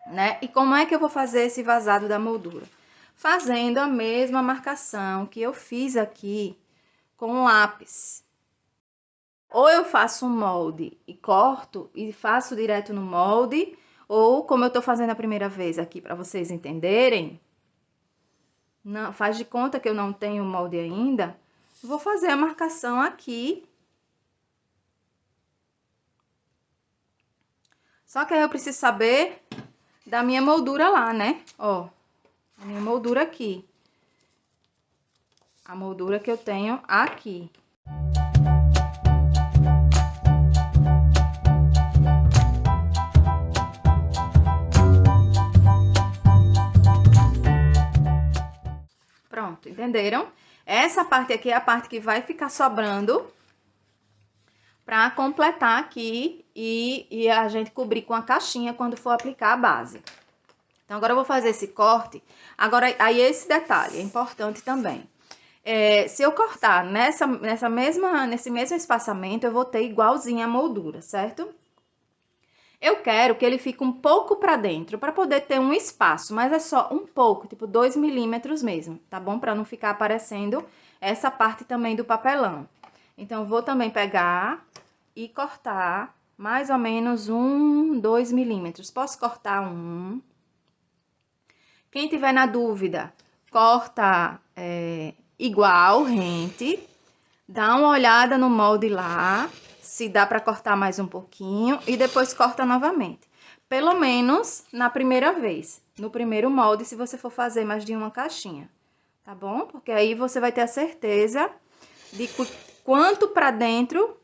né? E como é que eu vou fazer esse vazado da moldura? Fazendo a mesma marcação que eu fiz aqui com o lápis. Ou eu faço um molde e corto e faço direto no molde, ou como eu tô fazendo a primeira vez aqui para vocês entenderem, não, faz de conta que eu não tenho molde ainda, vou fazer a marcação aqui. Só que aí eu preciso saber da minha moldura lá, né? Ó, a minha moldura aqui. A moldura que eu tenho aqui. Pronto, entenderam? Essa parte aqui é a parte que vai ficar sobrando para completar aqui e a gente cobrir com a caixinha quando for aplicar a base. Então, agora eu vou fazer esse corte. Agora, aí esse detalhe é importante também. Se eu cortar nesse mesmo espaçamento, eu vou ter igualzinho a moldura, certo? Eu quero que ele fique um pouco pra dentro, pra poder ter um espaço, mas é só um pouco, tipo 2 milímetros mesmo, tá bom? Pra não ficar aparecendo essa parte também do papelão. Então, eu vou também pegar e cortar mais ou menos 2 milímetros. Posso cortar 1. Quem tiver na dúvida, corta igual, rente. Dá uma olhada no molde lá, se dá para cortar mais um pouquinho e depois corta novamente. Pelo menos na primeira vez, no primeiro molde, se você for fazer mais de uma caixinha, tá bom? Porque aí você vai ter a certeza de quanto para dentro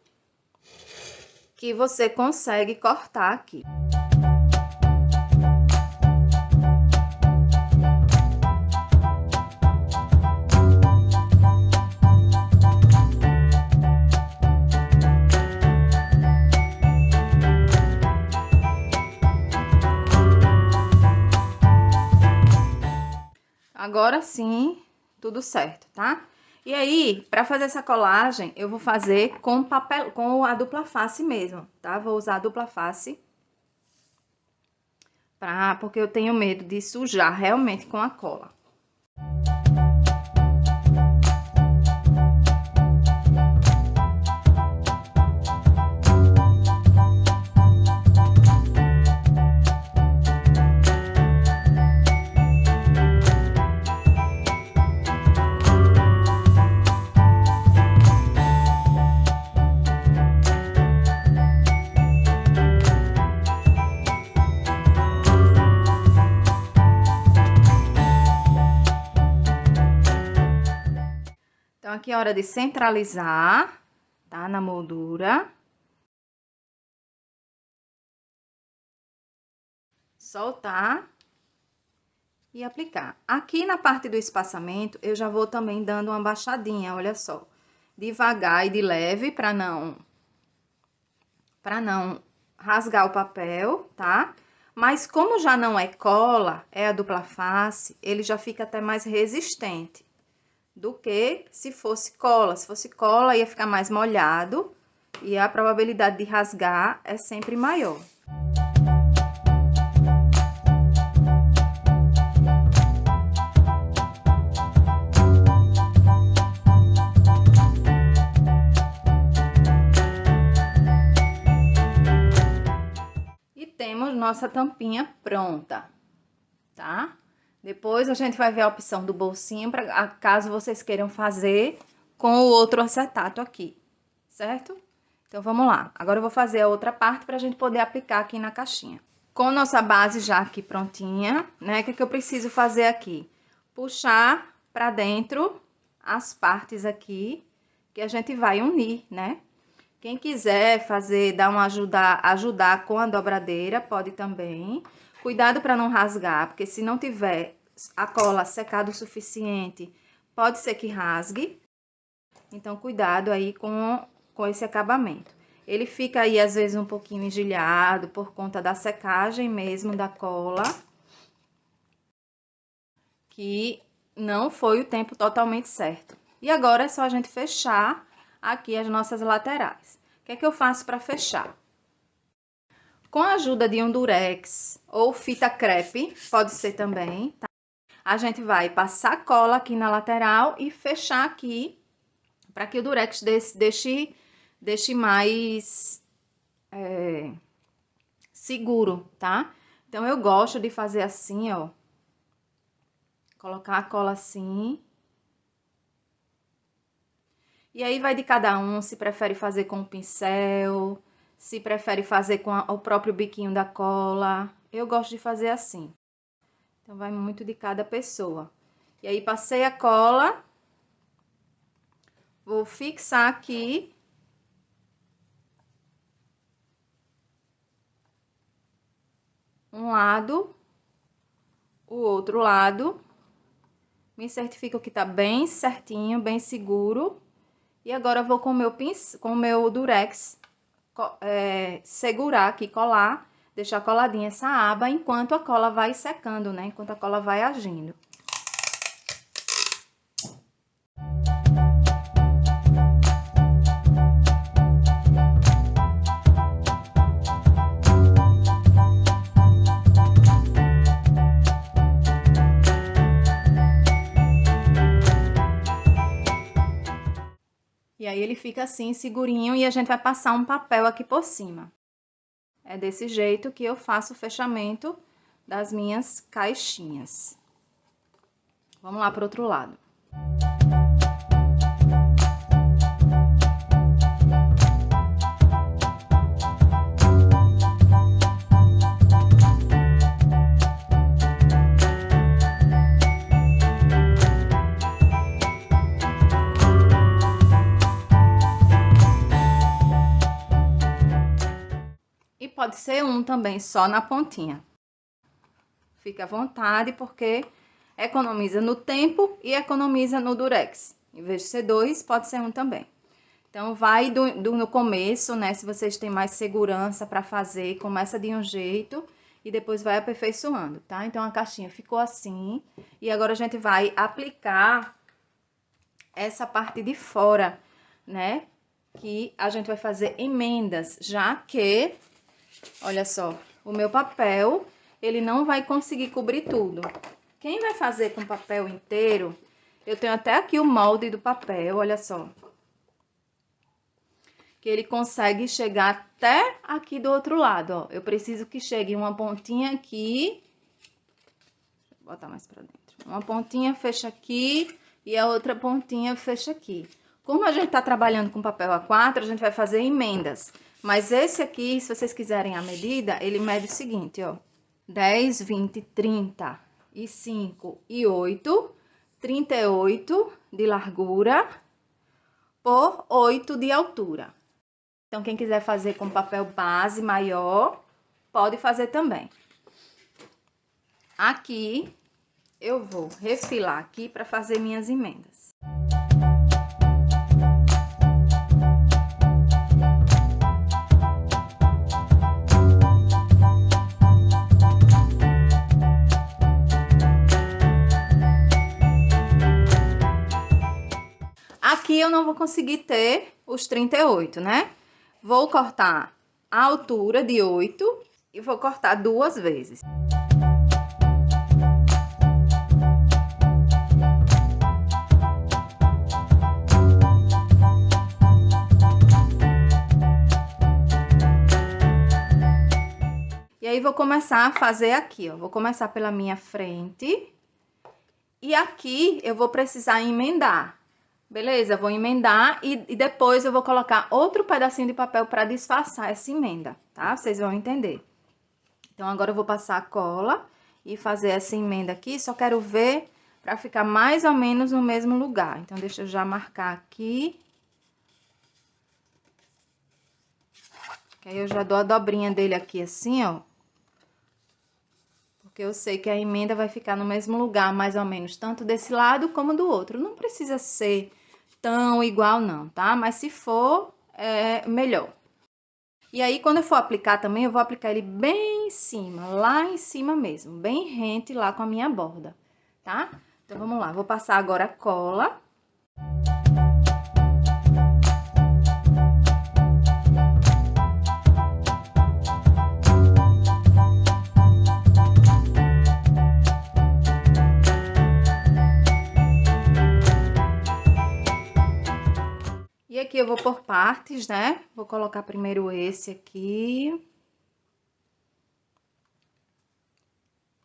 que você consegue cortar aqui. Agora sim, tudo certo, tá? E aí, para fazer essa colagem, eu vou fazer com papel, com a dupla face mesmo, tá? Vou usar a dupla face, porque eu tenho medo de sujar realmente com a cola. Então, aqui é hora de centralizar, tá? Na moldura. Soltar e aplicar. Aqui na parte do espaçamento, eu já vou também dando uma baixadinha, olha só. Devagar e de leve, para não rasgar o papel, tá? Mas como já não é cola, é a dupla face, ele já fica até mais resistente do que se fosse cola. Se fosse cola, ia ficar mais molhado e a probabilidade de rasgar é sempre maior. E temos nossa tampinha pronta, tá? Depois a gente vai ver a opção do bolsinho, para caso vocês queiram fazer com o outro acetato aqui, certo? Então, vamos lá. Agora eu vou fazer a outra parte pra gente poder aplicar aqui na caixinha. Com nossa base já aqui prontinha, né? O que eu preciso fazer aqui? Puxar pra dentro as partes aqui que a gente vai unir, né? Quem quiser fazer, ajudar com a dobradeira, pode também. Cuidado para não rasgar, porque se não tiver a cola secada o suficiente, pode ser que rasgue. Então, cuidado aí com esse acabamento. Ele fica aí, às vezes, um pouquinho engelhado por conta da secagem mesmo da cola. Que não foi o tempo totalmente certo. E agora é só a gente fechar aqui as nossas laterais. O que é que eu faço para fechar? Com a ajuda de um durex ou fita crepe, pode ser também, tá? A gente vai passar cola aqui na lateral e fechar aqui para que o durex deixe mais seguro, tá? Então, eu gosto de fazer assim, ó. Colocar a cola assim. E aí vai de cada um, se prefere fazer com o pincel, se prefere fazer com o próprio biquinho da cola. Eu gosto de fazer assim. Então, vai muito de cada pessoa. E aí, passei a cola. Vou fixar aqui. Um lado, o outro lado. Me certifico que tá bem certinho, bem seguro. E agora eu vou com o meu durex segurar aqui, colar, deixar coladinha essa aba enquanto a cola vai secando, né? Enquanto a cola vai agindo. E aí, ele fica assim, segurinho, e a gente vai passar um papel aqui por cima. É desse jeito que eu faço o fechamento das minhas caixinhas. Vamos lá para o outro lado. E pode ser um também, só na pontinha. Fica à vontade, porque economiza no tempo e economiza no durex. Em vez de ser dois, pode ser um também. Então, vai no começo, né? Se vocês têm mais segurança para fazer, começa de um jeito e depois vai aperfeiçoando, tá? Então, a caixinha ficou assim. E agora a gente vai aplicar essa parte de fora, né? Que a gente vai fazer emendas, já que, olha só, o meu papel, ele não vai conseguir cobrir tudo. Quem vai fazer com papel inteiro, eu tenho até aqui o molde do papel, olha só. Que ele consegue chegar até aqui do outro lado, ó. Eu preciso que chegue uma pontinha aqui. Vou botar mais pra dentro. Uma pontinha fecha aqui e a outra pontinha fecha aqui. Como a gente tá trabalhando com papel A4, a gente vai fazer emendas. Mas esse aqui, se vocês quiserem a medida, ele mede o seguinte, ó. 10, 20, 30 e 5 e 8, 38 de largura por 8 de altura. Então, quem quiser fazer com papel base maior, pode fazer também. Aqui, eu vou refilar aqui para fazer minhas emendas. Aqui eu não vou conseguir ter os 38, né? Vou cortar a altura de 8 e vou cortar 2 vezes. E aí, vou começar a fazer aqui, ó. Vou começar pela minha frente. E aqui eu vou precisar emendar. Beleza? Vou emendar e depois eu vou colocar outro pedacinho de papel para disfarçar essa emenda, tá? Vocês vão entender. Então, agora eu vou passar a cola e fazer essa emenda aqui. Só quero ver para ficar mais ou menos no mesmo lugar. Então, deixa eu já marcar aqui. Que aí eu já dou a dobrinha dele aqui assim, ó. Porque eu sei que a emenda vai ficar no mesmo lugar, mais ou menos, tanto desse lado como do outro. Não precisa ser tão igual não, tá? Mas se for, é melhor. E aí, quando eu for aplicar também, eu vou aplicar ele bem em cima, lá em cima mesmo, bem rente lá com a minha borda, tá? Então, vamos lá, vou passar agora a cola. E aqui eu vou por partes, né? Vou colocar primeiro esse aqui.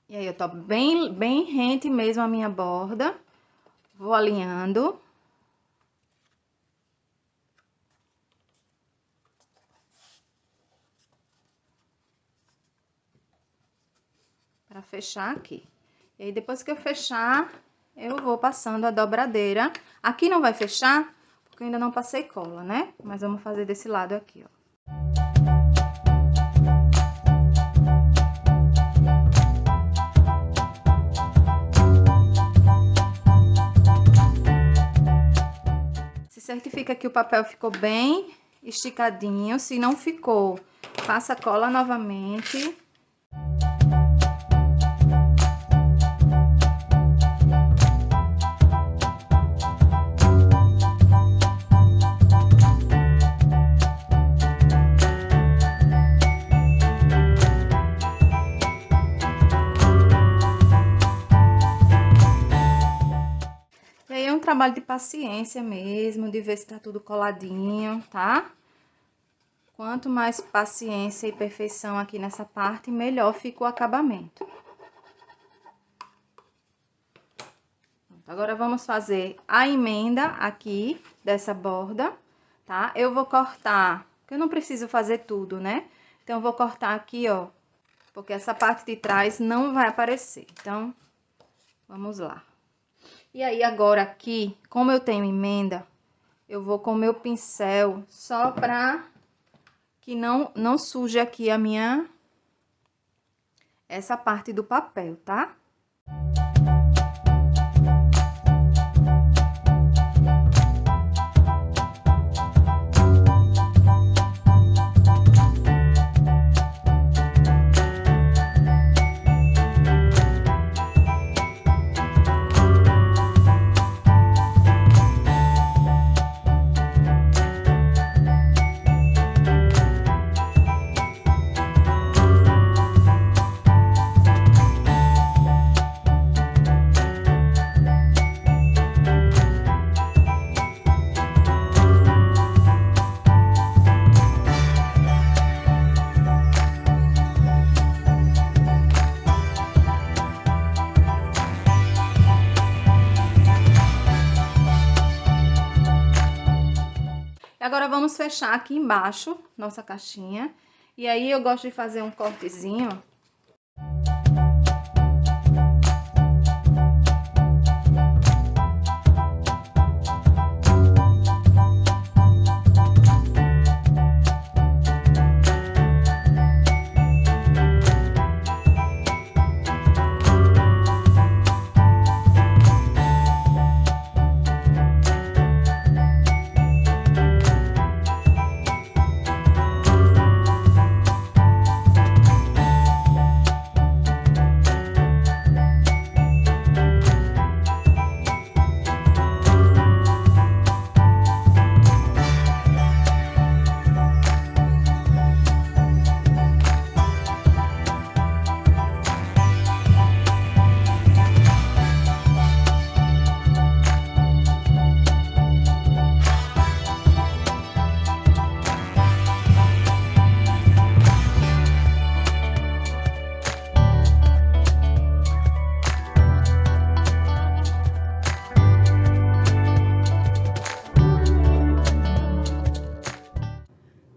E aí, eu tô bem rente mesmo a minha borda. Vou alinhando. Pra fechar aqui. E aí, depois que eu fechar, eu vou passando a dobradeira. Aqui não vai fechar, porque eu ainda não passei cola, né? Mas vamos fazer desse lado aqui, ó. Se certifica que o papel ficou bem esticadinho. Se não ficou, passa a cola novamente. E aí é um trabalho de paciência mesmo, de ver se tá tudo coladinho, tá? Quanto mais paciência e perfeição aqui nessa parte, melhor fica o acabamento. Agora, vamos fazer a emenda aqui dessa borda, tá? Eu vou cortar, porque eu não preciso fazer tudo, né? Então, eu vou cortar aqui, ó, porque essa parte de trás não vai aparecer. Então, vamos lá. E aí, agora aqui, como eu tenho emenda, eu vou com o meu pincel só pra que não suje aqui a minha... essa parte do papel, tá? Agora, vamos fechar aqui embaixo nossa caixinha. E aí, eu gosto de fazer um cortezinho.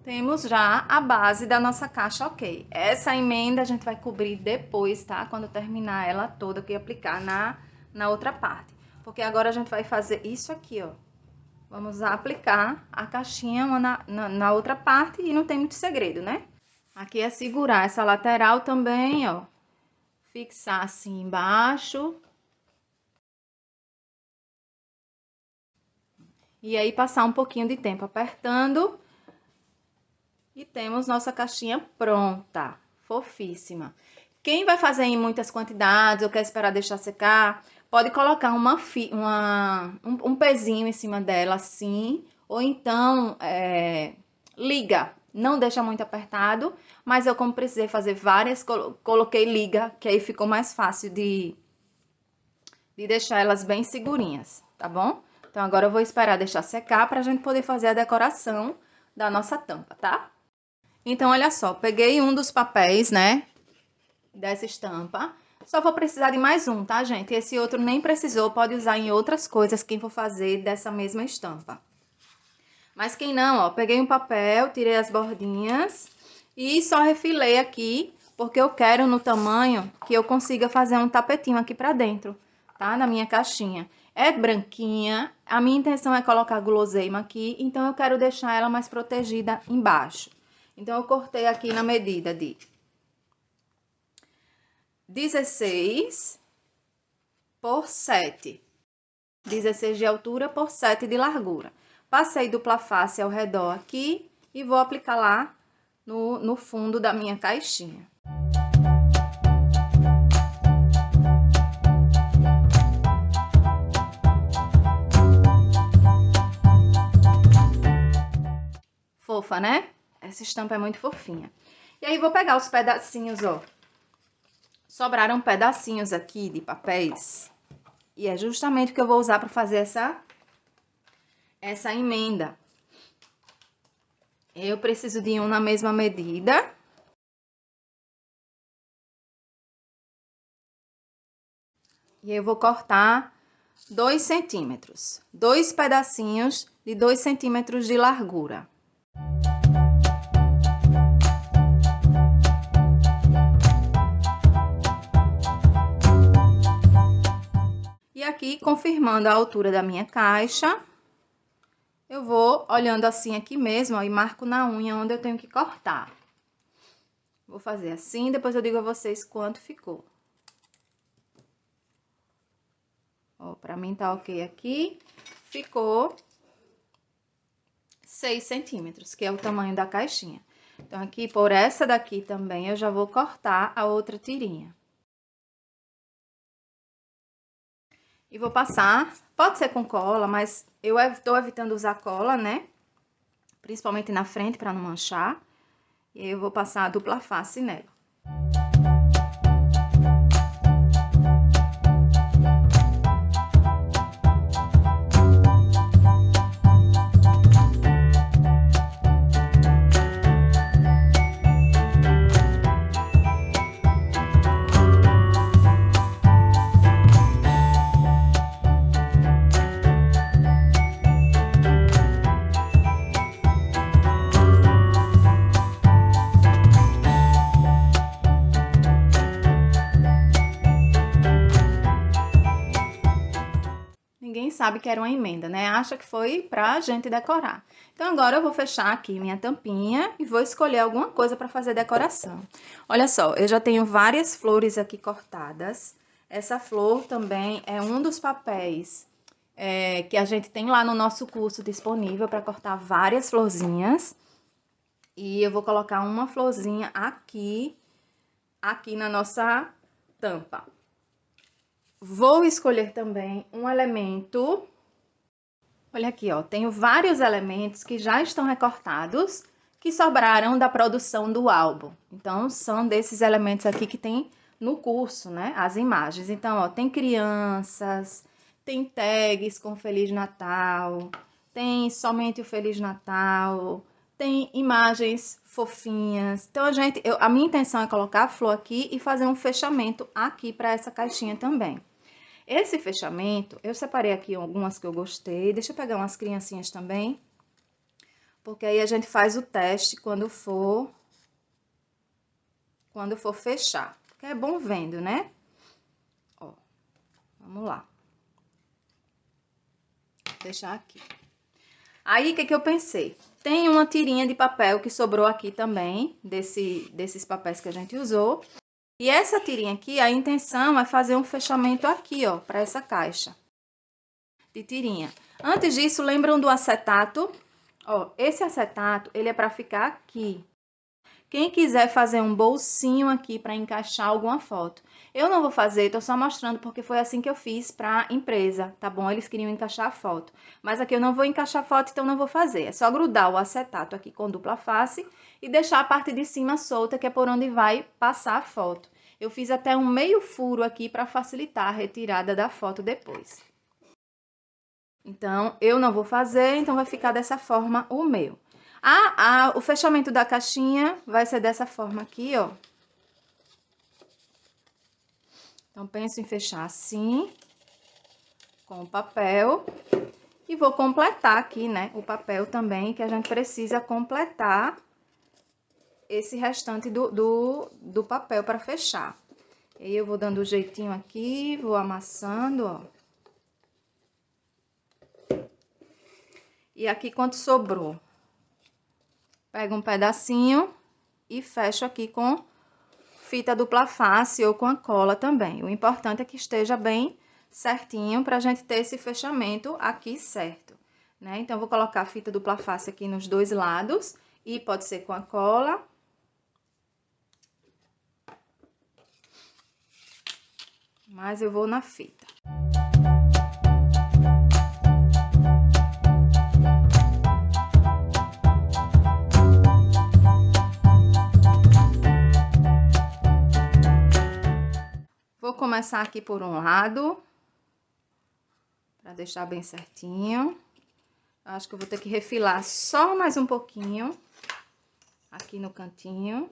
Temos já a base da nossa caixa, ok. Essa emenda a gente vai cobrir depois, tá? Quando terminar ela toda, que aplicar na outra parte. Porque agora a gente vai fazer isso aqui, ó. Vamos aplicar a caixinha uma na outra parte e não tem muito segredo, né? Aqui é segurar essa lateral também, ó. Fixar assim embaixo. E aí, passar um pouquinho de tempo apertando. E temos nossa caixinha pronta, fofíssima. Quem vai fazer em muitas quantidades ou quer esperar deixar secar, pode colocar um pezinho em cima dela assim, ou então liga. Não deixa muito apertado, mas eu, como precisei fazer várias, coloquei liga, que aí ficou mais fácil de deixar elas bem segurinhas, tá bom? Então, agora eu vou esperar deixar secar pra gente poder fazer a decoração da nossa tampa, tá? Então, olha só, peguei um dos papéis, né, dessa estampa. Só vou precisar de mais um, tá, gente? Esse outro nem precisou, pode usar em outras coisas quem for fazer dessa mesma estampa. Mas quem não, ó, peguei um papel, tirei as bordinhas e só refilei aqui, porque eu quero no tamanho que eu consiga fazer um tapetinho aqui pra dentro, tá? Na minha caixinha. É branquinha, a minha intenção é colocar guloseima aqui, então eu quero deixar ela mais protegida embaixo. Então, eu cortei aqui na medida de 16 por 7. 16 de altura por 7 de largura. Passei dupla face ao redor aqui e vou aplicar lá no fundo da minha caixinha. Fofa, né? Essa estampa é muito fofinha. E aí, vou pegar os pedacinhos, ó. Sobraram pedacinhos aqui de papéis. E é justamente o que eu vou usar para fazer essa emenda. Eu preciso de um na mesma medida. E eu vou cortar 2 centímetros. 2 pedacinhos de 2 centímetros de largura. E aqui, confirmando a altura da minha caixa, eu vou olhando assim aqui mesmo, ó, e marco na unha onde eu tenho que cortar. Vou fazer assim, depois eu digo a vocês quanto ficou. Ó, pra mim tá ok aqui. Ficou 6 centímetros, que é o tamanho da caixinha. Então, aqui, por essa daqui também, eu já vou cortar a outra tirinha. E vou passar, pode ser com cola, mas eu tô evitando usar cola, né? Principalmente na frente, pra não manchar. E aí, eu vou passar a dupla face nela. Ninguém sabe que era uma emenda, né? Acha que foi pra gente decorar. Então, agora eu vou fechar aqui minha tampinha e vou escolher alguma coisa para fazer decoração. Olha só, eu já tenho várias flores aqui cortadas. Essa flor também é um dos papéis que a gente tem lá no nosso curso disponível para cortar várias florzinhas. E eu vou colocar uma florzinha aqui na nossa tampa. Vou escolher também um elemento. Olha aqui, ó, tenho vários elementos que já estão recortados, que sobraram da produção do álbum. Então, são desses elementos aqui que tem no curso, né, as imagens. Então, ó, tem crianças, tem tags com Feliz Natal, tem somente o Feliz Natal, tem imagens fofinhas. Então, a minha intenção é colocar a flor aqui e fazer um fechamento aqui para essa caixinha também. Esse fechamento, eu separei aqui algumas que eu gostei. Deixa eu pegar umas criancinhas também. Porque aí a gente faz o teste quando for fechar. Porque é bom vendo, né? Ó, vamos lá. Vou deixar aqui. Aí, o que eu pensei? Tem uma tirinha de papel que sobrou aqui também, desses papéis que a gente usou. E essa tirinha aqui, a intenção é fazer um fechamento aqui, ó, para essa caixa de tirinha. Antes disso, lembram do acetato? Ó, esse acetato, ele é para ficar aqui, Quem quiser fazer um bolsinho aqui para encaixar alguma foto. Eu não vou fazer, tô só mostrando porque foi assim que eu fiz pra empresa, tá bom? Eles queriam encaixar a foto. Mas aqui eu não vou encaixar a foto, então não vou fazer. É só grudar o acetato aqui com dupla face e deixar a parte de cima solta, que é por onde vai passar a foto. Eu fiz até um meio furo aqui para facilitar a retirada da foto depois. Então, eu não vou fazer, então vai ficar dessa forma o meu. O fechamento da caixinha vai ser dessa forma aqui, ó. Então, penso em fechar assim, com o papel. E vou completar aqui, né, o papel também, que a gente precisa completar esse restante do papel para fechar. E aí, eu vou dando um jeitinho aqui, vou amassando, ó. E aqui, quanto sobrou, pego um pedacinho e fecho aqui com fita dupla face ou com a cola também. O importante é que esteja bem certinho pra gente ter esse fechamento aqui certo, né? Então, vou colocar a fita dupla face aqui nos dois lados e pode ser com a cola. Mas eu vou na fita. Vou começar aqui por um lado, para deixar bem certinho. Acho que eu vou ter que refilar só mais um pouquinho, aqui no cantinho.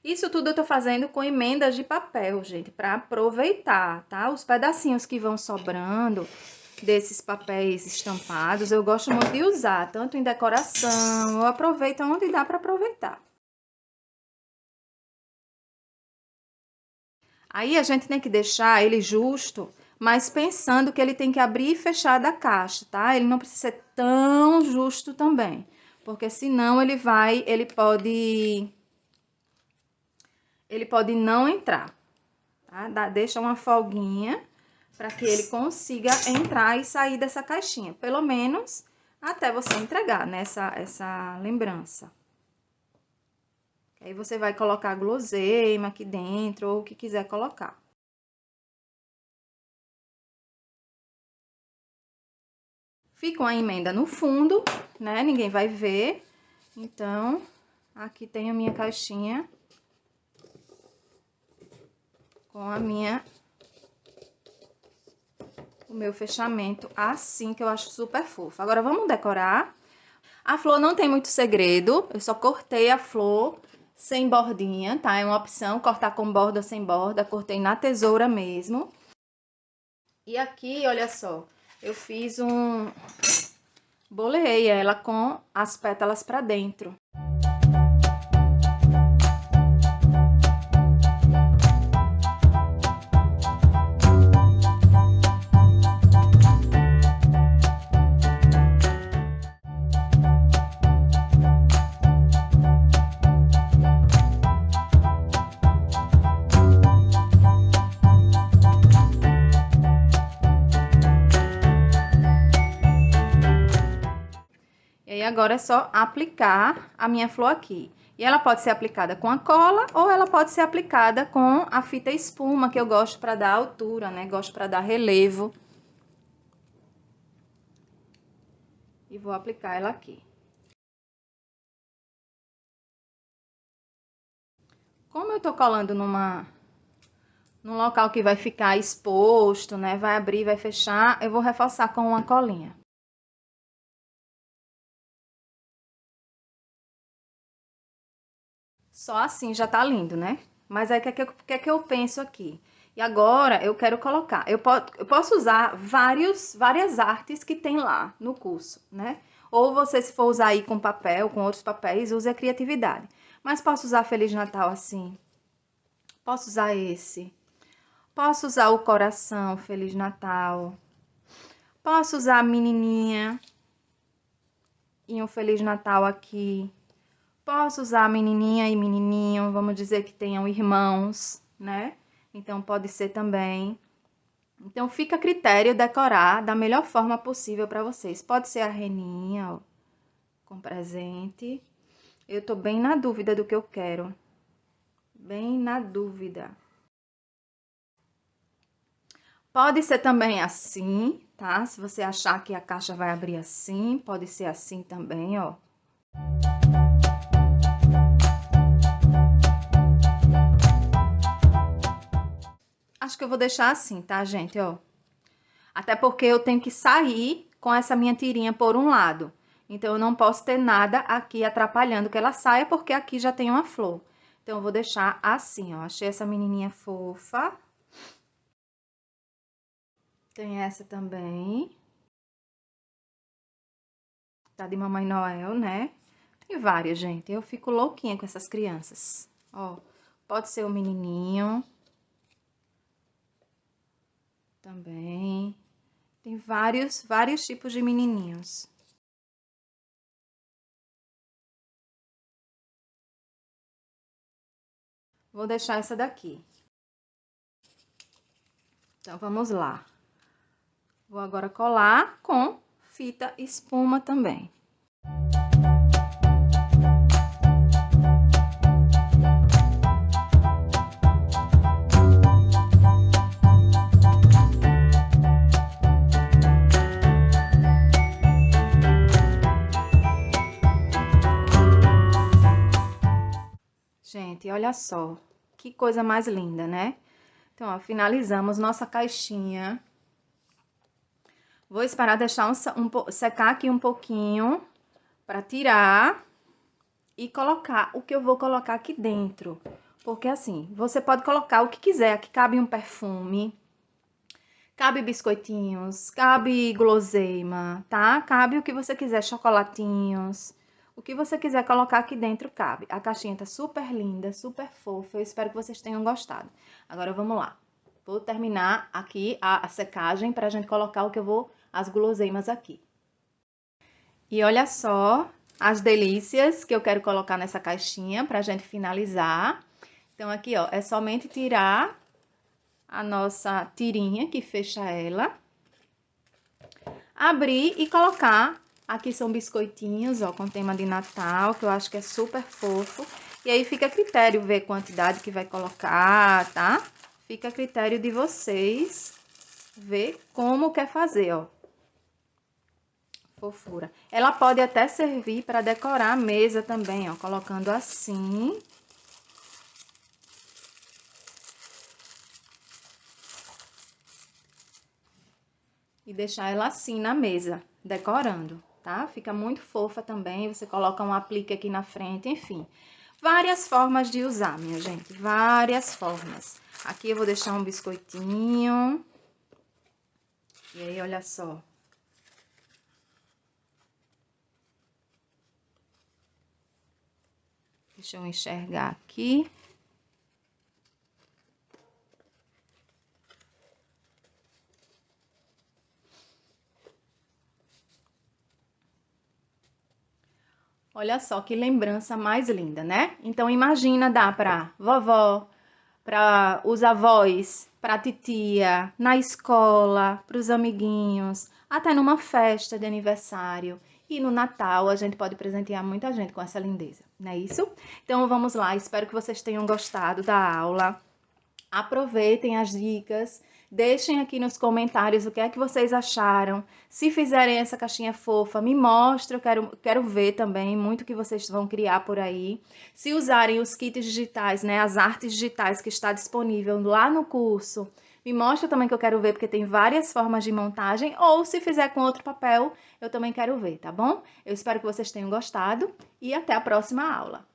Isso tudo eu tô fazendo com emendas de papel, gente, para aproveitar, tá? Os pedacinhos que vão sobrando desses papéis estampados, eu gosto muito de usar, tanto em decoração, eu aproveito onde dá para aproveitar. Aí, a gente tem que deixar ele justo, mas pensando que ele tem que abrir e fechar da caixa, tá? Ele não precisa ser tão justo também, porque senão ele pode não entrar, tá? Deixa uma folguinha para que ele consiga entrar e sair dessa caixinha, pelo menos até você entregar essa lembrança. Aí você vai colocar guloseima aqui dentro ou o que quiser colocar. Fica uma emenda no fundo, né? Ninguém vai ver. Então, aqui tem a minha caixinha com o meu fechamento assim, que eu acho super fofo. Agora, vamos decorar. A flor não tem muito segredo, eu só cortei a flor sem bordinha, tá? É uma opção, cortar com borda ou sem borda, cortei na tesoura mesmo. E aqui, olha só, eu fiz boleei ela com as pétalas pra dentro. E aí, agora é só aplicar a minha flor aqui. E ela pode ser aplicada com a cola ou ela pode ser aplicada com a fita espuma, que eu gosto para dar altura, né? Gosto para dar relevo. E vou aplicar ela aqui. Como eu tô colando num local que vai ficar exposto, né? Vai abrir, vai fechar, eu vou reforçar com uma colinha. Só assim já tá lindo, né? Mas aí, o que é que eu penso aqui? E agora, eu quero colocar... Eu posso usar várias artes que tem lá no curso, né? Ou você, se for usar aí com papel, com outros papéis, use a criatividade. Mas posso usar Feliz Natal assim. Posso usar esse. Posso usar o coração Feliz Natal. Posso usar a menininha e um Feliz Natal aqui. Posso usar menininha e menininho, vamos dizer que tenham irmãos, né? Então, pode ser também. Então, fica a critério decorar da melhor forma possível para vocês. Pode ser a reninha, ó, com presente. Eu tô bem na dúvida do que eu quero. Bem na dúvida. Pode ser também assim, tá? Se você achar que a caixa vai abrir assim, pode ser assim também, ó. Acho que eu vou deixar assim, tá, gente, ó. Até porque eu tenho que sair com essa minha tirinha por um lado. Então, eu não posso ter nada aqui atrapalhando que ela saia, porque aqui já tem uma flor. Então, eu vou deixar assim, ó. Achei essa menininha fofa. Tem essa também. Tá de Mamãe Noel, né? Tem várias, gente. Eu fico louquinha com essas crianças. Ó, pode ser o menininho. Também. Tem vários tipos de menininhos. Vou deixar essa daqui. Então, vamos lá. Vou agora colar com fita espuma também. Gente, olha só, que coisa mais linda, né? Então, ó, finalizamos nossa caixinha. Vou esperar deixar secar aqui um pouquinho para tirar e colocar o que eu vou colocar aqui dentro. Porque assim, você pode colocar o que quiser. Aqui cabe um perfume, cabe biscoitinhos, cabe guloseima, tá? Cabe o que você quiser, chocolatinhos. O que você quiser colocar aqui dentro cabe. A caixinha tá super linda, super fofa. Eu espero que vocês tenham gostado. Agora vamos lá. Vou terminar aqui a secagem pra gente colocar o que eu vou, as guloseimas aqui. E olha só as delícias que eu quero colocar nessa caixinha pra gente finalizar. Então, aqui, ó, é somente tirar a nossa tirinha que fecha ela. Abrir e colocar. Aqui são biscoitinhos, ó, com tema de Natal, que eu acho que é super fofo. E aí fica a critério ver a quantidade que vai colocar, tá? Fica a critério de vocês ver como quer fazer, ó. Fofura. Ela pode até servir para decorar a mesa também, ó, colocando assim. E deixar ela assim na mesa, decorando, tá? Fica muito fofa também, você coloca um aplique aqui na frente, enfim. Várias formas de usar, minha gente, várias formas. Aqui eu vou deixar um biscoitinho. E aí, olha só. Deixa eu enxergar aqui. Olha só que lembrança mais linda, né? Então, imagina, dá pra vovó, para os avós, para a titia, na escola, para os amiguinhos, até numa festa de aniversário. E no Natal a gente pode presentear muita gente com essa lindeza, não é isso? Então, vamos lá. Espero que vocês tenham gostado da aula. Aproveitem as dicas, deixem aqui nos comentários o que é que vocês acharam. Se fizerem essa caixinha fofa, me mostra, eu quero ver também muito que vocês vão criar por aí. Se usarem os kits digitais, né, as artes digitais que está disponível lá no curso, me mostra também que eu quero ver, porque tem várias formas de montagem. Ou se fizer com outro papel, eu também quero ver, tá bom? Eu espero que vocês tenham gostado e até a próxima aula.